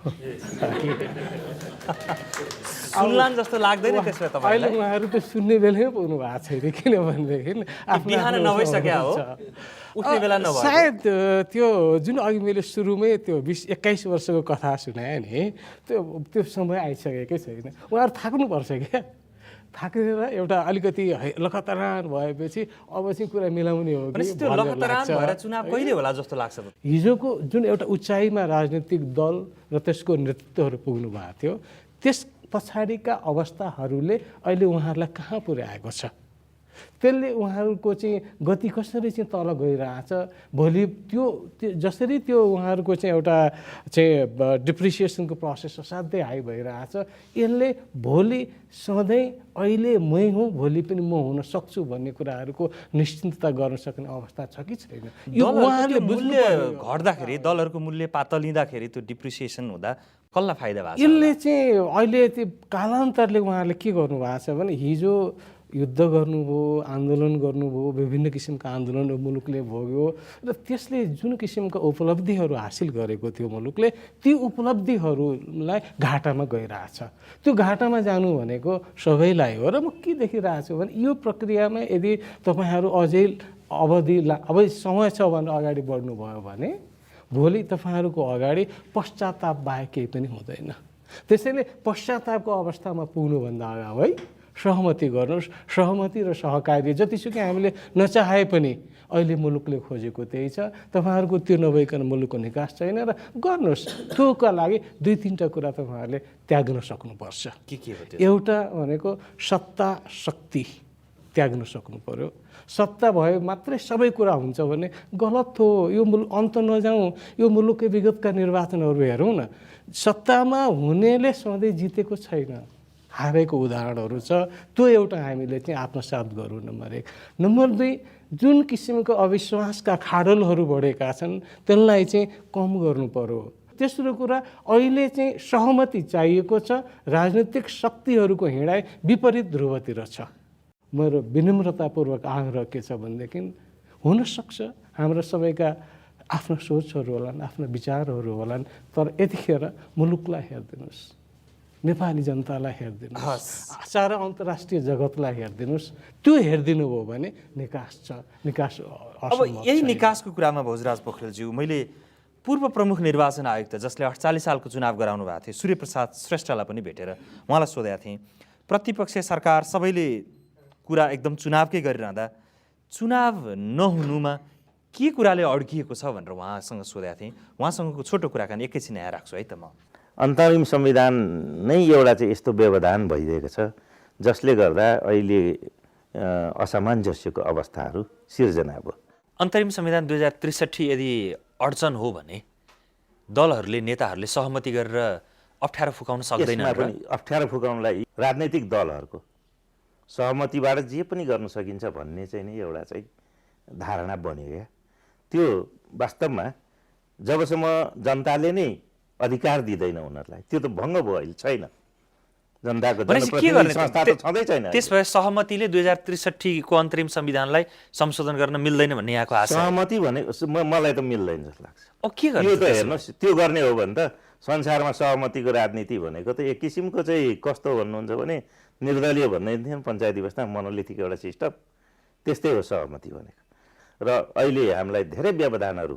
सुन्लान जस्तो लाग्दैन त्यसमा तपाईँलाई? अहिले उहाँहरू त सुन्ने बेलैमा पुग्नु भएको छैन, किनभनेदेखि बिहान नभइसक्यो हो, उठ्ने बेला नभयो। सायद त्यो जुन अघि मैले सुरुमै त्यो 20-21 वर्षको कथा सुनाएँ नि, त्यो समय आइसकेकै छैन। उहाँहरू थाक्नुपर्छ क्या, थाकेर एउटा अलिकति लखतरान भएपछि अब चाहिँ कुरा मिलाउने हो कि त्यो लखतरान भएर चुनाव कहिले होला जस्तो लाग्छ? हिजोको जुन एउटा उचाइमा राजनीतिक दल र त्यसको नेतृत्वहरू पुग्नु भएको थियो, त्यस पछाडिका अवस्थाहरूले अहिले उहाँहरूलाई कहाँ पुर्याएको छ, त्यसले उहाँहरूको चाहिँ गति कसरी चाहिँ तल गइरहेछ, भोलि त्यो जसरी त्यो उहाँहरूको चाहिँ एउटा चाहिँ डिप्रिसिएसनको प्रोसेस असाध्यै हाई भइरहेछ, यसले भोलि सधैँ अहिले मै हुँ भोलि पनि म हुन सक्छु भन्ने कुराहरूको निश्चिन्तता गर्न सक्ने अवस्था छ कि छैन, यो उहाँहरूले मूल्य घट्दाखेरि, दलहरूको मूल्य पातलिँदाखेरि त्यो डिप्रिसिएसन हुँदा कसलाई फाइदा भएको छ? यसले चाहिँ अहिले त्यो कालान्तरले उहाँहरूले के गर्नुभएको छ भने हिजो युद्ध गर्नुभयो, आन्दोलन गर्नुभयो, विभिन्न किसिमका आन्दोलन मुलुकले भोग्यो र त्यसले जुन किसिमका उपलब्धिहरू हासिल गरेको थियो मुलुकले, ती उपलब्धिहरूलाई घाटामा गइरहेछ। त्यो घाटामा जानु भनेको सबैलाई हो र म के देखिरहेको छु भने यो प्रक्रियामा यदि तपाईँहरू अझै अब समय छ भनेर अगाडि बढ्नुभयो भने भोलि तपाईँहरूको अगाडि पश्चाताप बाहेक केही पनि हुँदैन। त्यसैले पश्चातापको अवस्थामा पुग्नुभन्दा अगावै सहमति गर्नुहोस्। सहमति र सहकार्य जतिसुकै हामीले नचाहे पनि अहिले मुलुकले खोजेको त्यही छ। तपाईँहरूको त्यो नभइकन मुलुकको निकास छैन र गर्नुहोस्। त्योका लागि 2-3टा कुरा तपाईँहरूले त्याग्न सक्नुपर्छ। के हो त्यो? एउटा भनेको सत्ता शक्ति त्याग्न सक्नु पर्यो। सत्ता भयो मात्रै सबै कुरा हुन्छ भने गलत हो। यो मुलुक अन्त नजाउँ, यो मुलुककै विगतका निर्वाचनहरू हेरौँ न, सत्तामा हुनेले सधैँ जितेको छैन, हारेको उदाहरणहरू छ। त्यो एउटा हामीले चाहिँ आत्मसात गरौँ नम्बर 1। नम्बर 2, जुन किसिमको अविश्वासका खाडलहरू बढेका छन् त्यसलाई चाहिँ कम गर्नु पर्यो। तेस्रो कुरा, अहिले चाहिँ सहमति चाहिएको छ। राजनीतिक शक्तिहरूको हिँडाइ विपरीत ध्रुवतिर छ। मेरो विनम्रतापूर्वक आग्रह के छ भनेदेखि हुनसक्छ हाम्रा सबैका आफ्ना सोचहरू होलान्, आफ्ना विचारहरू होलान्, तर यतिखेर मुलुकलाई हेरिदिनुहोस्, नेपाली जनतालाई हेरिदिनुहोस्, सारा अन्तर्राष्ट्रिय जगतलाई हेरिदिनुहोस्। त्यो हेरिदिनु भयो भने निकास छ। निकास अब यही निकासको कुरामा भोजराज पोखरेलज्यू, मैले पूर्व प्रमुख निर्वाचन आयुक्त जसले 48 सालको चुनाव गराउनु भएको थियो सूर्यप्रसाद श्रेष्ठलाई पनि भेटेर उहाँलाई सोधेका थिएँ, प्रतिपक्षीय सरकार सबैले कुरा एकदम चुनावकै गरिरहँदा चुनाव नहुनुमा के कुराले अड्किएको छ भनेर उहाँसँग सोधेका थिएँ। उहाँसँगको छोटो कुराकानी एकैछिन यहाँ राख्छु है त। म अन्तरिम संविधान नै एउटा चाहिँ यस्तो व्यवधान भइदिएको छ जसले गर्दा अहिले असमञ्जस्यको अवस्थाहरू सिर्जना भयो। अन्तरिम संविधान 2063 यदि अडचन हो भने दलहरूले, नेताहरूले सहमति गरेर अप्ठ्यारो फुकाउन सक्दैन यसमा पनि अप्ठ्यारो फुकाउनलाई राजनैतिक दलहरूको सहमतिबाट जे पनि गर्न सकिन्छ भन्ने चाहिँ नि एउटा चाहिँ धारणा बन्यो क्या। त्यो वास्तवमा जबसम्म जनताले नै अधिकार दिँदैन उनीहरूलाई, त्यो त भङ्ग भयो, अहिले छैन। जनताको जनप्रतिनिधि संस्था त छँदै छैन। त्यस भए सहमतिले 2063 को अन्तरिम संविधानलाई संशोधन गर्न मिल्दैन भन्ने यहाँको आशा? सहमति भने मलाई त मिल्दैन जस्तो लाग्छ। के गर्ने? यो त हेर्नुहोस्, त्यो गर्ने हो भने त संसारमा सहमतिको राजनीति भनेको त एक किसिमको चाहिँ कस्तो भन्नुहुन्छ भने निर्दलीय भन्ने थियो पञ्चायती व्यवस्था, मोनोलिथिक एउटा सिस्टम, त्यस्तै हो सहमति भनेको। र अहिले हामीलाई धेरै व्यवधानहरू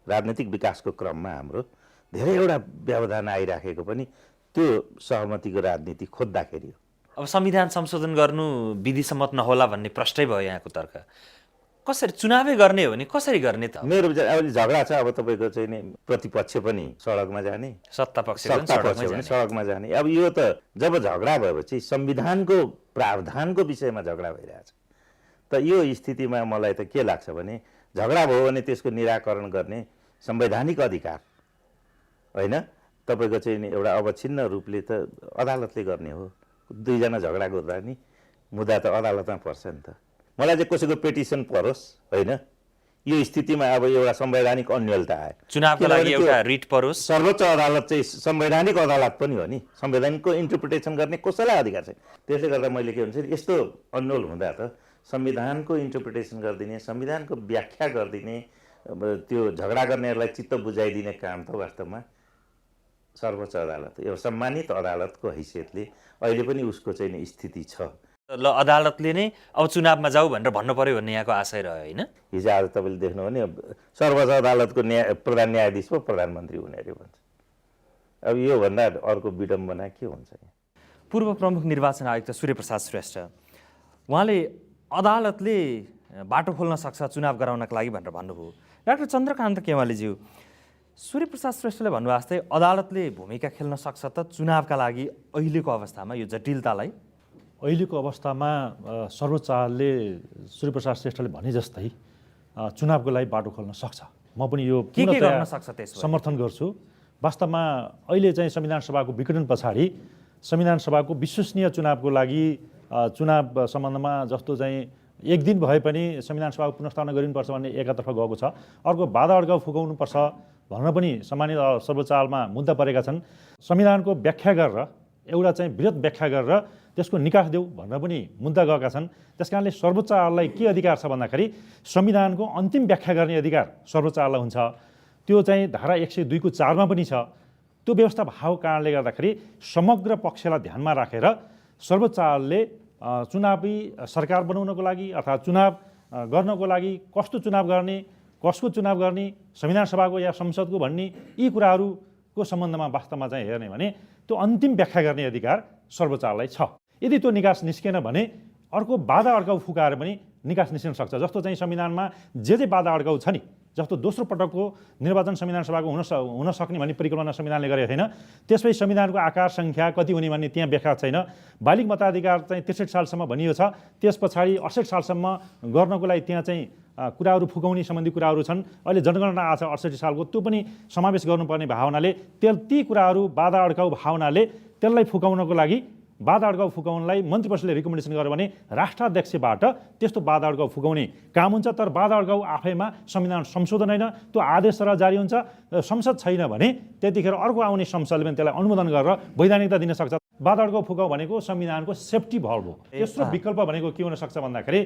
राजनीतिक विकासको क्रममा हाम्रो धेरैवटा व्यवधान आइराखेको पनि त्यो सहमतिको राजनीति खोज्दाखेरि हो। अब संविधान संशोधन गर्नु विधिसम्मत नहोला भन्ने प्रष्टै भयो यहाँको तर्क। कसरी चुनावै गर्ने हो भने कसरी गर्ने त? मेरो विचार अब झगडा छ, अब तपाईँको चाहिँ नि प्रतिपक्ष पनि सडकमा जाने, सत्तापक्ष पनि सडकमा जाने। अब यो त जब झगडा भएपछि संविधानको प्रावधानको विषयमा झगडा भइरहेछ। त यो स्थितिमा मलाई त के लाग्छ भने झगडा भयो भने त्यसको निराकरण गर्ने संवैधानिक अधिकार होइन, तपाईँको चाहिँ नि एउटा अवच्छिन्न रूपले त अदालतले गर्ने हो। दुईजना झगडा गर्दा नि मुद्दा त अदालतमा पर्छ नि त। मलाई चाहिँ कसैको पेटिसन परोस् होइन, यो स्थितिमा अब एउटा संवैधानिक अन्यलता आयो। चुनावको लागि एउटा रिट परोस्। सर्वोच्च अदालत चाहिँ संवैधानिक अदालत पनि हो नि, संवैधानिकको इन्टरप्रिटेसन गर्ने कसैलाई अधिकार छैन। त्यसले गर्दा मैले के भन्छ, यस्तो अन्यल हुँदा त संविधानको इन्टरप्रिटेसन गरिदिने, संविधानको व्याख्या गरिदिने, त्यो झगडा गर्नेहरूलाई चित्त बुझाइदिने काम त वास्तवमा सर्वोच्च अदालत, एउटा सम्मानित अदालतको हैसियतले अहिले पनि उसको चाहिँ नि स्थिति छ। ल अदालतले नै अब चुनावमा जाऊ भनेर भन्नु पर्यो भन्ने यहाँको आशय रह्यो होइन? हिजो आज तपाईँले देख्नु भने सर्वोच्च अदालतको प्रधान न्यायाधीश पो प्रधानमन्त्री हुने अरे भन्छ। अब योभन्दा अर्को विडम्बना के हुन्छ? पूर्व प्रमुख निर्वाचन आयुक्त सूर्यप्रसाद श्रेष्ठ, उहाँले अदालतले बाटो खोल्न सक्छ चुनाव गराउनका लागि भनेर भन्नुभयो। डाक्टर चन्द्रकान्त केवालीज्यू, सूर्यप्रसाद श्रेष्ठले भन्नुभएको जस्तै अदालतले भूमिका खेल्न सक्छ त चुनावका लागि अहिलेको अवस्थामा यो जटिलतालाई? अहिलेको अवस्थामा सर्वोच्चले सूर्यप्रसाद श्रेष्ठले भने जस्तै चुनावको लागि बाटो खोल्न सक्छ। म पनि यो के गर्न सक्छ त्यसमा समर्थन गर्छु। वास्तवमा अहिले चाहिँ संविधान सभाको विघटन पछाडि संविधान सभाको विश्वसनीय चुनावको लागि चुनाव सम्बन्धमा जस्तो चाहिँ एक दिन भए पनि संविधान सभाको पुनर्स्थापना गरिनुपर्छ भन्ने एकातर्फ गएको छ। अर्को बाधा अड्काउ फुकाउनुपर्छ भनेर पनि सामान्य सर्वोच्चमा मुद्दा परेका छन्। संविधानको व्याख्या गरेर एउटा चाहिँ वृहत व्याख्या गरेर त्यसको निकास देऊ भनेर पनि मुद्दा गएका छन्। त्यसकारणले सर्वोच्चलाई के अधिकार छ भन्दाखेरि संविधानको अन्तिम व्याख्या गर्ने अधिकार सर्वोच्चलाई हुन्छ। त्यो चाहिँ धारा 102 को 4 मा पनि छ। त्यो व्यवस्था भएको कारणले गर्दाखेरि समग्र पक्षलाई ध्यानमा राखेर सर्वोच्चले चुनावी सरकार बनाउनको लागि अथवा चुनाव गर्नको लागि कस्तो चुनाव गर्ने, कसको चुनाव गर्ने, संविधान सभाको या संसदको भन्ने यी कुराहरूको सम्बन्धमा वास्तवमा चाहिँ हेर्ने भने त्यो अन्तिम व्याख्या गर्ने अधिकार सर्वोच्चलाई छ। यदि त्यो निकास निस्केन भने अर्को बाधा अड्काउ फुकाएर पनि निकास निस्किन सक्छ। जस्तो चाहिँ संविधानमा जे बाधा अड्काउ छ नि, जस्तो दोस्रो पटकको निर्वाचन संविधान सभाको हुन सक्ने भन्ने परिकल्पना संविधानले गरेको छैन। त्यसपछि संविधानको आकार सङ्ख्या कति हुने भन्ने त्यहाँ व्याख्या छैन। बालिग मताधिकार चाहिँ 63 सालसम्म भनियो छ। त्यस पछाडि 68 सालसम्म गर्नको लागि त्यहाँ चाहिँ कुराहरू फुकाउने सम्बन्धी कुराहरू छन्। अहिले जनगणना आएको छ 68 सालको, त्यो पनि समावेश गर्नुपर्ने भावनाले ती कुराहरू बाधा अड्काउ भावनाले त्यसलाई फुकाउनको लागि बाधा अड्काउ फुकाउनलाई मन्त्री परिषदले रिकमेन्डेसन गर्यो भने राष्ट्राध्यक्षबाट त्यस्तो बाधा अड्काउ फुकाउने काम हुन्छ। तर बाधा अड्काउ आफैमा संविधान संशोधन होइन, त्यो आदेश तर जारी हुन्छ। संसद छैन भने त्यतिखेर अर्को आउने संसदले पनि त्यसलाई अनुमोदन गरेर वैधानिकता दिन सक्छ। बाधा अड्काउ फुकाउ भनेको संविधानको सेफ्टी भल्भ हो। तेस्रो विकल्प भनेको के हुन सक्छ भन्दाखेरि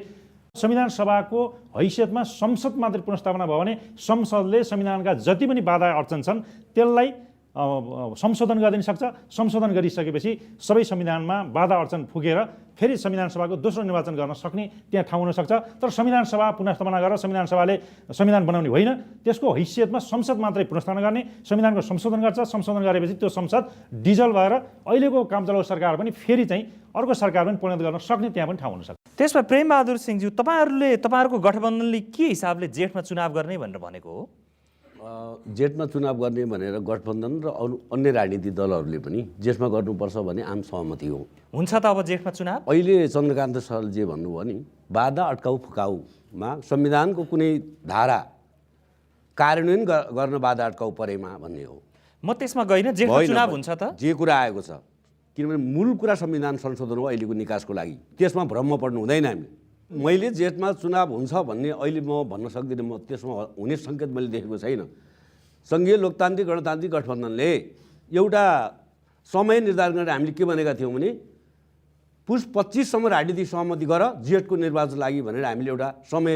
संविधान सभाको हैसियतमा संसद मात्रै पुनर्स्थापना भयो भने संसदले संविधानका जति पनि बाधा अड्चन छन् त्यसलाई संशोधन गरिदिन सक्छ। संशोधन गरिसकेपछि सबै संविधानमा बाधा अड्चन फुकेर फेरि संविधान सभाको दोस्रो निर्वाचन गर्न सक्ने त्यहाँ ठाउँ हुनसक्छ। तर संविधान सभा पुनर्स्थापना गरेर संविधान सभाले संविधान बनाउने होइन, त्यसको हैसियतमा संसद मात्रै पुनर्स्थापना गर्ने, संविधानको संशोधन गर्छ। संशोधन गरेपछि त्यो संसद डिजल्भ भएर अहिलेको काम चलाउ सरकार पनि फेरि चाहिँ अर्को सरकार पनि परिणत गर्न सक्ने त्यहाँ पनि ठाउँ हुनसक्छ। त्यसमा प्रेमबहादुर सिंहज्यू, तपाईँहरूको गठबन्धनले के हिसाबले जेठमा चुनाव गर्ने भनेर भनेको हो? जेठमा चुनाव गर्ने भनेर गठबन्धन र अन्य राजनीतिक दलहरूले पनि जेठमा गर्नुपर्छ भन्ने आम सहमति हो। हुन्छ त अब जेठमा चुनाव? अहिले चन्द्रकान्त सरले जे भन्नुभयो नि, बाधा अड्काउ फुकाउमा संविधानको कुनै धारा कार्यान्वयन गर्न बाधा अड्काउ परेमा भन्ने हो। म त्यसमा गइन जेठमा चुनाव हुन्छ त? जे कुरा आएको छ, किनभने मूल कुरा संविधान संशोधन हो अहिलेको निकासको लागि। त्यसमा भ्रम पर्नु हुँदैन। हामी मैले जेठमा चुनाव हुन्छ भन्ने अहिले म भन्न सक्दिनँ। म त्यसमा हुने सङ्केत मैले देखेको छैन। सङ्घीय लोकतान्त्रिक गणतान्त्रिक गठबन्धनले एउटा समय निर्धारण गरेर हामीले के भनेका थियौँ भने पुस 25 सम्म राजनीतिक सहमति गर जेठको निर्वाचन लागि भनेर हामीले एउटा समय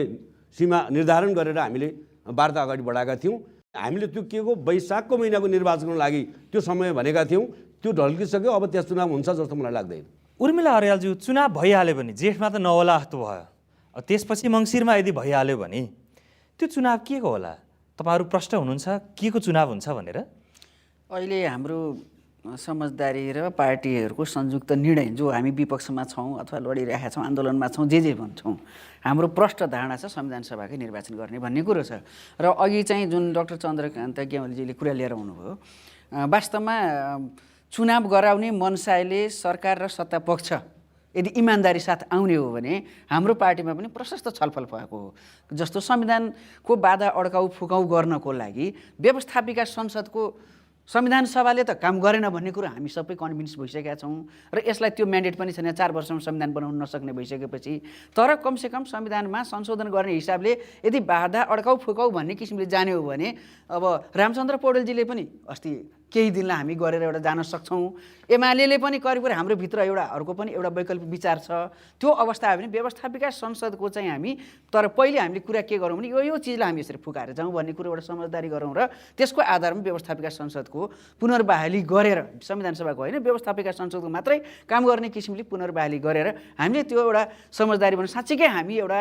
सीमा निर्धारण गरेर हामीले वार्ता अगाडि बढाएका थियौँ। हामीले त्यो के को वैशाखको महिनाको निर्वाचनको लागि त्यो समय भनेका थियौँ। त्यो ढल्किसक्यो। अब त्यस चुनाव हुन्छ जस्तो मलाई लाग्दैन। उर्मिला अर्यालज्यू, चुनाव भइहाल्यो भने जेठमा त नहोला जस्तो भयो, त्यसपछि मङ्सिरमा यदि भइहाल्यो भने त्यो चुनाव के को होला? तपाईँहरू प्रश्न हुनुहुन्छ के को चुनाव हुन्छ भनेर? अहिले हाम्रो समझदारी र पार्टीहरूको संयुक्त निर्णय, जो हामी विपक्षमा छौँ अथवा लडिरहेका छौँ, आन्दोलनमा छौँ, जे भन्छौँ, हाम्रो प्रष्ट धारणा छ संविधान सभाकै निर्वाचन गर्ने भन्ने कुरो छ। र अघि चाहिँ जुन डाक्टर चन्द्रकान्त ज्ञवालीजीले कुरा लिएर आउनुभयो, वास्तवमा चुनाव गराउने मनसायले सरकार र सत्ता पक्ष यदि इमान्दारी साथ आउने हो भने हाम्रो पार्टीमा पनि प्रशस्त छलफल भएको हो। जस्तो संविधानको बाधा अड्काउ फुकाउ गर्नको लागि व्यवस्थापिका संसदको संविधान सभाले त काम गरेन भन्ने कुरो हामी सबै कन्भिन्स भइसकेका छौँ। र यसलाई त्यो म्यान्डेट पनि छैन 4 वर्षमा संविधान बनाउन नसक्ने भइसकेपछि। तर कमसेकम संविधानमा संशोधन गर्ने हिसाबले यदि बाधा अड्काउ फुकाउ भन्ने किसिमले जाने हो भने अब रामचन्द्र पौडेलजीले पनि अस्ति केही दिनलाई हामी गरेर एउटा जान सक्छौँ। एमाले पनि करिब हाम्रो भित्र एउटा अर्को पनि एउटा वैकल्पिक विचार छ। त्यो अवस्था आयो भने व्यवस्थापिका संसदको चाहिँ हामी, तर पहिले हामीले कुरा के गरौँ भने यो चिजलाई हामी यसरी फुकाएर जाउँ भन्ने कुरो एउटा समझदारी गरौँ र त्यसको आधारमा व्यवस्थापिका संसदको पुनर्बहाली गरेर, संविधान सभाको होइन व्यवस्थापिका संसदको मात्रै काम गर्ने किसिमले पुनर्बहाली गरेर हामीले त्यो एउटा समझदारी भन्नु साँच्चीकै हामी एउटा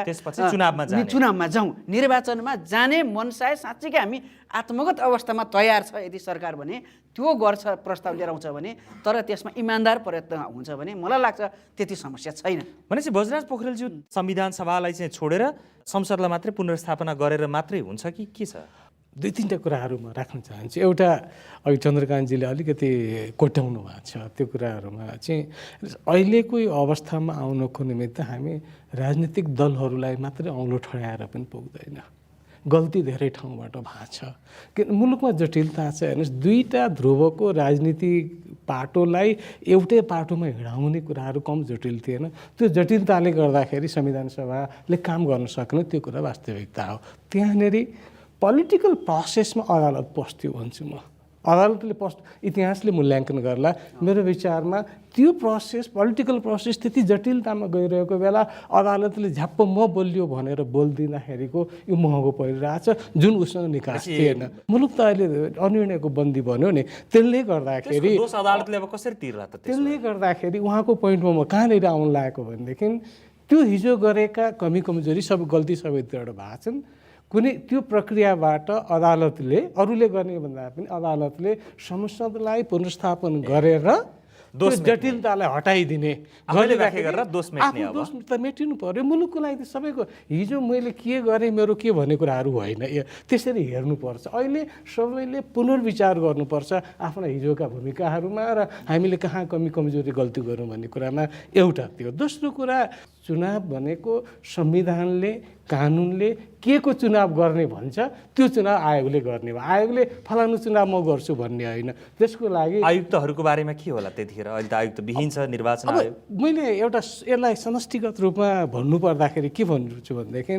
चुनावमा जाउँ, निर्वाचनमा जाने मनसाय साँच्चीकै हामी आत्मगत अवस्थामा तयार छ यदि सरकार भने त्यो गर्छ, प्रस्ताव लिएर आउँछ भने। तर त्यसमा इमान्दार प्रयत्न हुन्छ भने मलाई लाग्छ त्यति समस्या छैन। भनेपछि बजराज पोखरेलज्यू, संविधान सभालाई चाहिँ छोडेर संसदलाई मात्रै पुनर्स्थापना गरेर मात्रै हुन्छ कि के छ? दुई तिनवटा कुराहरू म राख्न चाहन्छु। एउटा अघि चन्द्रकान्तजीले अलिकति कोट्याउनु भएको छ, त्यो कुराहरूमा चाहिँ अहिलेको अवस्थामा आउनको निमित्त हामी राजनीतिक दलहरूलाई मात्रै औँलो ठड्याएर पनि पुग्दैन। गल्ती धेरै ठाउँबाट भएको छ। किन मुलुकमा जटिलता छ। हेर्नुहोस्, दुईवटा ध्रुवको राजनीतिक पाटोलाई एउटै पाटोमा हिँडाउने कुराहरू कम जटिल थिएन। त्यो जटिलताले गर्दाखेरि संविधान सभाले काम गर्न सक्ने, त्यो कुरा वास्तविकता हो। त्यहाँनिर पोलिटिकल प्रोसेसमा अदालत पस्थ्यो भन्छु म। अदालतले इतिहासले मूल्याङ्कन गर्ला। मेरो विचारमा त्यो प्रोसेस, पोलिटिकल प्रोसेस त्यति जटिलतामा गइरहेको बेला अदालतले झ्याप्प म बोलियो भनेर बोलिदिँदाखेरिको यो महँगो परिरहेछ, जुन उसँग निकास थिएन। मुलुक त अहिले अनिर्णयको बन्दी बन्यो नि। त्यसले गर्दाखेरि दोष अदालतले अब कसरी तिर्ला त? त्यसले गर्दाखेरि उहाँको पोइन्टमा म कहाँनिर आउनु लागेको भनेदेखि त्यो हिजो गरेका कमी कमजोरी सब गल्ती सबैतिर भएको छन्। कुनै त्यो प्रक्रियाबाट अदालतले, अरूले गर्ने भन्दा पनि अदालतले संसदलाई पुनर्स्थापन गरेर जटिलतालाई हटाइदिने दोष त मेटिनु पर्यो। मुलुकको लागि त सबैको हिजो मैले के गरेँ, मेरो के भन्ने कुराहरू होइन, त्यसरी हेर्नुपर्छ। अहिले सबैले पुनर्विचार गर्नुपर्छ आफ्ना हिजोका भूमिकाहरूमा र हामीले कहाँ कमी कमजोरी गल्ती गरौँ भन्ने कुरामा। एउटा त्यो। दोस्रो कुरा, चुनाव भनेको संविधानले, कानुनले के को चुनाव गर्ने भन्छ, त्यो चुनाव आयोगले गर्ने हो। आयोगले फलानु चुनाव म गर्छु भन्ने होइन। त्यसको लागि आयुक्तहरूको बारेमा के होला त्यतिखेर? अहिले त आयुक्त विहीन छ निर्वाचन आयोग। मैले एउटा यसलाई समष्टिगत रूपमा भन्नुपर्दाखेरि के भन्छु भनेदेखि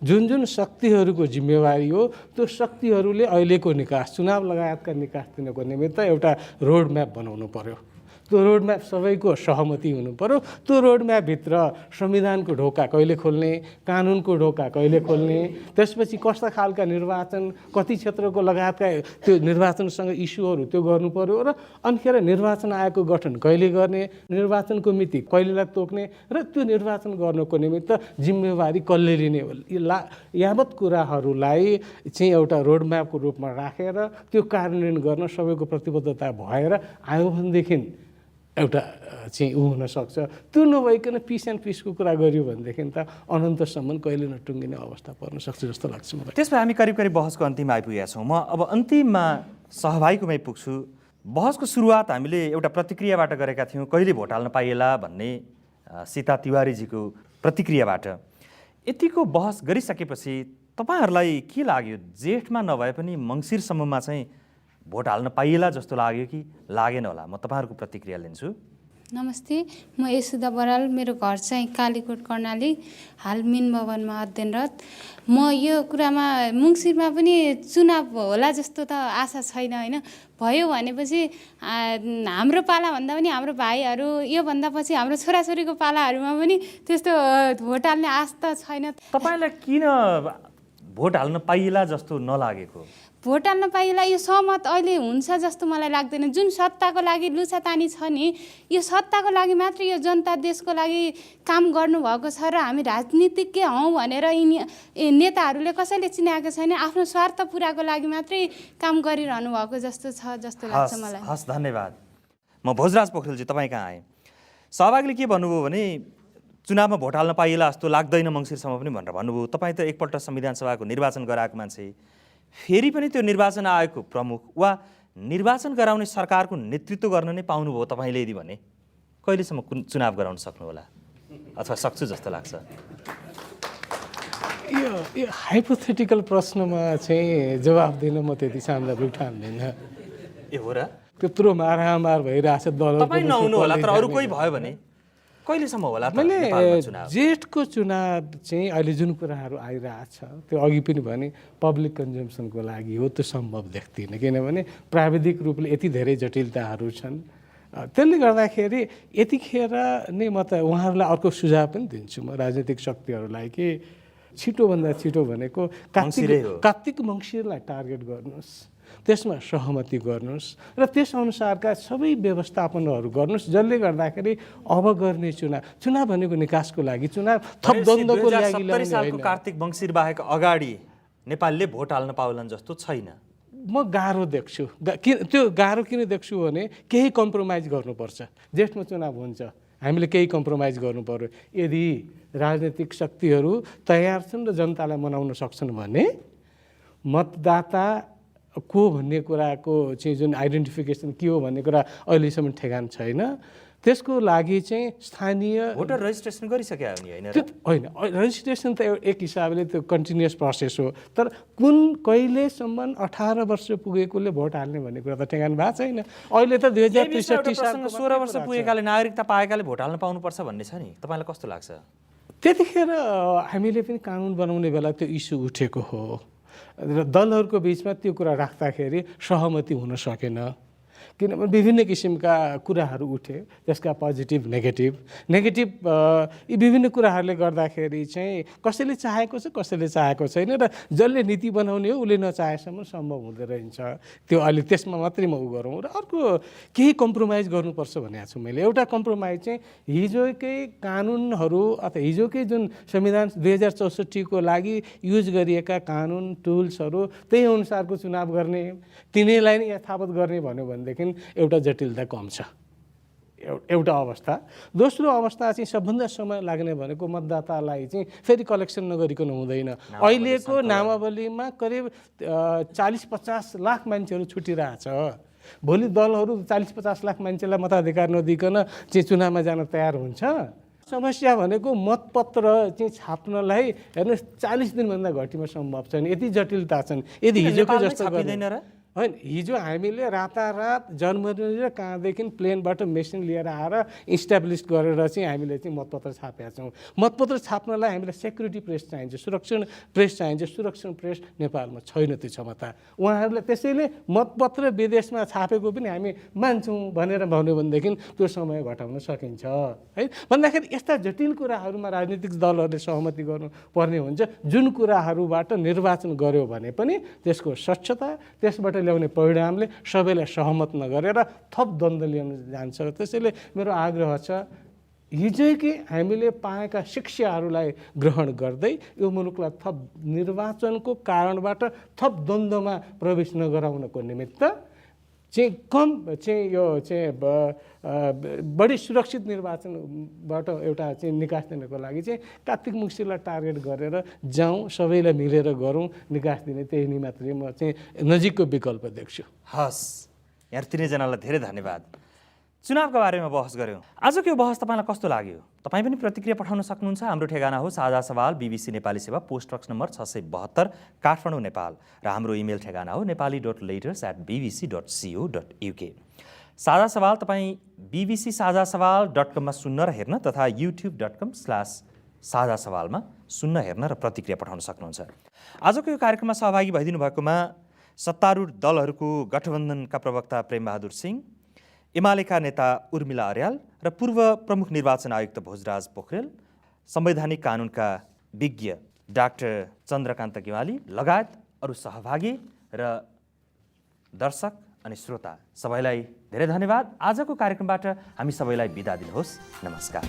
जुन जुन शक्तिहरूको जिम्मेवारी हो, त्यो शक्तिहरूले अहिलेको निकास, चुनाव लगायतका निकास दिनको निमित्त एउटा रोड म्याप बनाउनु पर्यो। त्यो रोडम्याप सबैको सहमति हुनु पर्यो। त्यो रोडम्यापभित्र संविधानको ढोका कहिले खोल्ने, कानुनको ढोका कहिले खोल्ने, त्यसपछि कस्ता खालका निर्वाचन, कति क्षेत्रको लगायतका त्यो निर्वाचनसँग इस्युहरू त्यो गर्नु पर्यो। र अनिखेर निर्वाचन आयोगको गठन कहिले गर्ने, निर्वाचनको मिति कहिलेलाई तोक्ने र त्यो निर्वाचन गर्नको निमित्त जिम्मेवारी कसले लिने, यावत कुराहरूलाई चाहिँ एउटा रोडम्यापको रूपमा राखेर त्यो कार्यान्वयन गर्न सबैको प्रतिबद्धता भएर आयो भनेदेखि एउटा चाहिँ ऊ हुनसक्छ। त्यो नभइकन पिस एन्ड पिसको कुरा गऱ्यो भनेदेखि त अनन्तसम्म कहिले नटुङ्गिने अवस्था पर्न सक्छ जस्तो लाग्छ मलाई। त्यसमा हामी करिब करिब बहसको अन्तिममा आइपुगेका छौँ। म अब अन्तिममा सहभागीकोमै पुग्छु। बहसको सुरुवात हामीले एउटा प्रतिक्रियाबाट गरेका थियौँ, कहिले भोट हाल्न पाइएला भन्ने सीता तिवारीजीको प्रतिक्रियाबाट। यतिको बहस गरिसकेपछि तपाईँहरूलाई के लाग्यो? जेठमा नभए पनि मङ्सिरसम्ममा चाहिँ भोट हाल्न पाइएला जस्तो लाग्यो कि लागेन होला? म तपाईँहरूको प्रतिक्रिया लिन्छु। नमस्ते, म यशोदा बराल। मेरो घर चाहिँ कालीकोट कर्णाली, हाल मिन भवनमा अध्ययनरत। म यो कुरामा मङ्सिरमा पनि चुनाव होला जस्तो त आशा छैन होइन। भयो भनेपछि हाम्रो पालाभन्दा पनि हाम्रो भाइहरू, योभन्दा पछि हाम्रो छोराछोरीको पालाहरूमा पनि त्यस्तो भोट हाल्ने आश त छैन। तपाईँलाई किन भोट हाल्न पाइएला जस्तो नलागेको? भोट हाल्न पाइएला यो सहमत अहिले हुन्छ जस्तो मलाई लाग्दैन। जुन सत्ताको लागि लुछातानी छ नि, यो सत्ताको लागि मात्र यो जनता देशको लागि काम गर्नुभएको छ र हामी राजनीतिज्ञ हौँ भनेर यिनी नेताहरूले कसैले चिनाएको छैन। आफ्नो स्वार्थ पुराको लागि मात्रै काम गरिरहनु भएको जस्तो छ जस्तो लाग्छ मलाई। हस्, धन्यवाद। म भोजराज पोखरेलजी तपाईँ कहाँ आएँ। सहभागीले के भन्नुभयो भने चुनावमा भोट हाल्न पाइएला जस्तो लाग्दैन मङ्सिरसम्म पनि भनेर भन्नुभयो। तपाईँ त एकपल्ट संविधान सभाको निर्वाचन गराएको मान्छे, फेरि पनि त्यो निर्वाचन आयोगको प्रमुख वा निर्वाचन गराउने सरकारको नेतृत्व गर्न नै पाउनुभयो तपाईँले यदि भने कहिलेसम्म चुनाव गराउन सक्नुहोला अथवा सक्छु जस्तो लाग्छ? यो हाइपोथेटिकल प्रश्नमा चाहिँ जवाफ दिन म त्यति सान्दर्भिक ठान्दिनँ। ए हो र? त्यत्रो मारामार भइरहेछ दल। तपाईँ नहुनु होला, तर अरू कोही भयो भने कहिलेसम्म होला? मैले जेठको चुनाव चाहिँ अहिले जुन कुराहरू आइरहेछ त्यो अघि पनि भने पब्लिक कन्जम्सनको लागि हो, त्यो सम्भव देख्दिनँ। किनभने प्राविधिक रूपले यति धेरै जटिलताहरू छन्। त्यसले गर्दाखेरि यतिखेर नै म त उहाँहरूलाई अर्को सुझाव पनि दिन्छु म राजनीतिक शक्तिहरूलाई कि छिटोभन्दा छिटो भनेको कार्तिक मङ्सिरलाई टार्गेट गर्नुहोस्, त्यसमा सहमति गर्नुहोस् र त्यसअनुसारका सबै व्यवस्थापनहरू गर्नुहोस्, जसले गर्दाखेरि अब गर्ने चुनाव भनेको निकासको लागि, चुनाव थप द्वन्द्वको लागि सालको कार्तिक मङ्सिर बाहेक अगाडि नेपालले भोट हाल्न पाउलान् जस्तो छैन। म गाह्रो देख्छु। त्यो गाह्रो किन देख्छु भने केही कम्प्रोमाइज गर्नुपर्छ। जेठमा चुनाव हुन्छ, हामीले केही कम्प्रोमाइज गर्नु पर्यो। यदि राजनीतिक शक्तिहरू तयार छन् र जनतालाई मनाउन सक्छन् भने मतदाता को भन्ने कुराको चाहिँ जुन आइडेन्टिफिकेसन के हो भन्ने कुरा अहिलेसम्म ठेगान छैन। त्यसको लागि चाहिँ स्थानीय भोटर रजिस्ट्रेसन गरिसक्यो नि होइन त्यो होइन, रजिस्ट्रेसन त एक हिसाबले त्यो कन्टिन्युस प्रोसेस हो, तर कहिलेसम्म 18 वर्ष पुगेकोले भोट हाल्ने भन्ने कुरा त ठेगान भएको छैन। अहिले त 2063 सालको 16 वर्ष पुगेकाले नागरिकता पाएकाले भोट हाल्न पाउनुपर्छ भन्ने छ नि, तपाईँलाई कस्तो लाग्छ? त्यतिखेर हामीले पनि कानुन बनाउने बेला त्यो इस्यु उठेको हो र दलहरूको बिचमा त्यो कुरा राख्दाखेरि सहमति हुन सकेन, किनभने विभिन्न किसिमका कुराहरू उठे, त्यसका पोजिटिभ नेगेटिभ यी विभिन्न कुराहरूले गर्दाखेरि चाहिँ कसैले चाहेको छ कसैले चाहेको छैन, र जसले नीति बनाउने हो उसले नचाहेसम्म सम्भव हुँदो रहेछ। त्यो अहिले त्यसमा मात्रै म उ गरौँ। र अर्को केही कम्प्रोमाइज गर्नुपर्छ भनेको छु मैले। एउटा कम्प्रोमाइज चाहिँ हिजोकै कानुनहरू अथवा हिजोकै जुन संविधान 2064 को लागि युज गरिएका कानुन टुल्सहरू त्यही अनुसारको चुनाव गर्ने, तिनीलाई नै यथावत गर्ने भन्यो भनेदेखि एउटा जटिलता कम छ, एउटा अवस्था। दोस्रो अवस्था चाहिँ सबभन्दा समय लाग्ने भनेको मतदातालाई चाहिँ फेरि कलेक्सन नगरिकन हुँदैन। अहिलेको नामावलीमा करिब 40-50 लाख मान्छेहरू छुटिरहेछ। भोलि दलहरू 40-50 लाख मान्छेलाई मताधिकार नदिकन चाहिँ चुनावमा जान तयार हुन्छ। समस्या भनेको मतपत्र चाहिँ छाप्नलाई हेर्नुहोस् 40 दिनभन्दा घटीमा सम्भव छैन, यति जटिलता छन्। यदि हिजोको जस्तो होइन, हिजो हामीले रातारात जर्मनी र कहाँदेखि प्लेनबाट मेसिन लिएर आएर इस्टाब्लिस गरेर चाहिँ हामीले चाहिँ मतपत्र छापेका छौँ। मतपत्र छाप्नलाई हामीलाई सेक्युरिटी प्रेस चाहिन्छ, सुरक्षण प्रेस चाहिन्छ। सुरक्षण प्रेस नेपालमा छैन त्यो क्षमता। उहाँहरूले त्यसैले मतपत्र विदेशमा छापेको पनि हामी मान्छौँ भनेर भन्यो भनेदेखि त्यो समय घटाउन सकिन्छ है। भन्दाखेरि यस्ता जटिल कुराहरूमा राजनीतिक दलहरूले सहमति गर्नुपर्ने हुन्छ। जुन कुराहरूबाट निर्वाचन गर्यो भने पनि त्यसको स्वच्छता, त्यसबाट ल्याउने परिणामले सबैलाई सहमत नगरेर थप द्वन्द्व ल्याउन जान्छ। त्यसैले मेरो आग्रह छ हिजोकै हामीले पाएका शिक्षाहरूलाई ग्रहण गर्दै यो मुलुकलाई थप निर्वाचनको कारणबाट थप द्वन्द्वमा प्रवेश नगराउनको निमित्त चाहिँ कम चाहिँ यो चाहिँ बढी सुरक्षित निर्वाचनबाट एउटा चाहिँ निकास दिनको लागि चाहिँ कार्तिक मुक्सीलाई टार्गेट गरेर जाउँ, सबैलाई मिलेर गरौँ, निकास दिने त्यही नि मात्रै म चाहिँ नजिकको विकल्प देख्छु। हस्, यहाँ तिनैजनालाई धेरै धन्यवाद। चुनावका बारेमा बहस गऱ्यौँ। आजको यो बहस तपाईँलाई कस्तो लाग्यो? तपाईँ पनि प्रतिक्रिया पठाउन सक्नुहुन्छ। हाम्रो ठेगाना हो साझा सवाल BBC नेपाली सेवा, post box number 672 Kathmandu Nepal, र हाम्रो इमेल ठेगाना हो nepali.leaders@bbc.co.uk। साझा सवाल तपाईँ BBC साझा सवाल.com मा सुन्न र हेर्न तथा youtube.com/साझा सवालमा सुन्न, हेर्न र प्रतिक्रिया पठाउन सक्नुहुन्छ। आजको यो कार्यक्रममा सहभागी भइदिनु भएकोमा सत्तारूढ दलहरूको गठबन्धनका प्रवक्ता प्रेमबहादुर सिंह, एमालेका नेता उर्मिला अर्याल र पूर्व प्रमुख निर्वाचन आयुक्त भोजराज पोखरेल, संवैधानिक कानुनका विज्ञ डाक्टर चन्द्रकान्त गेवाली लगायत अरू सहभागी र दर्शक अनि श्रोता सबैलाई धेरै धन्यवाद। आजको कार्यक्रमबाट हामी सबैलाई बिदा दिनुहोस्। नमस्कार।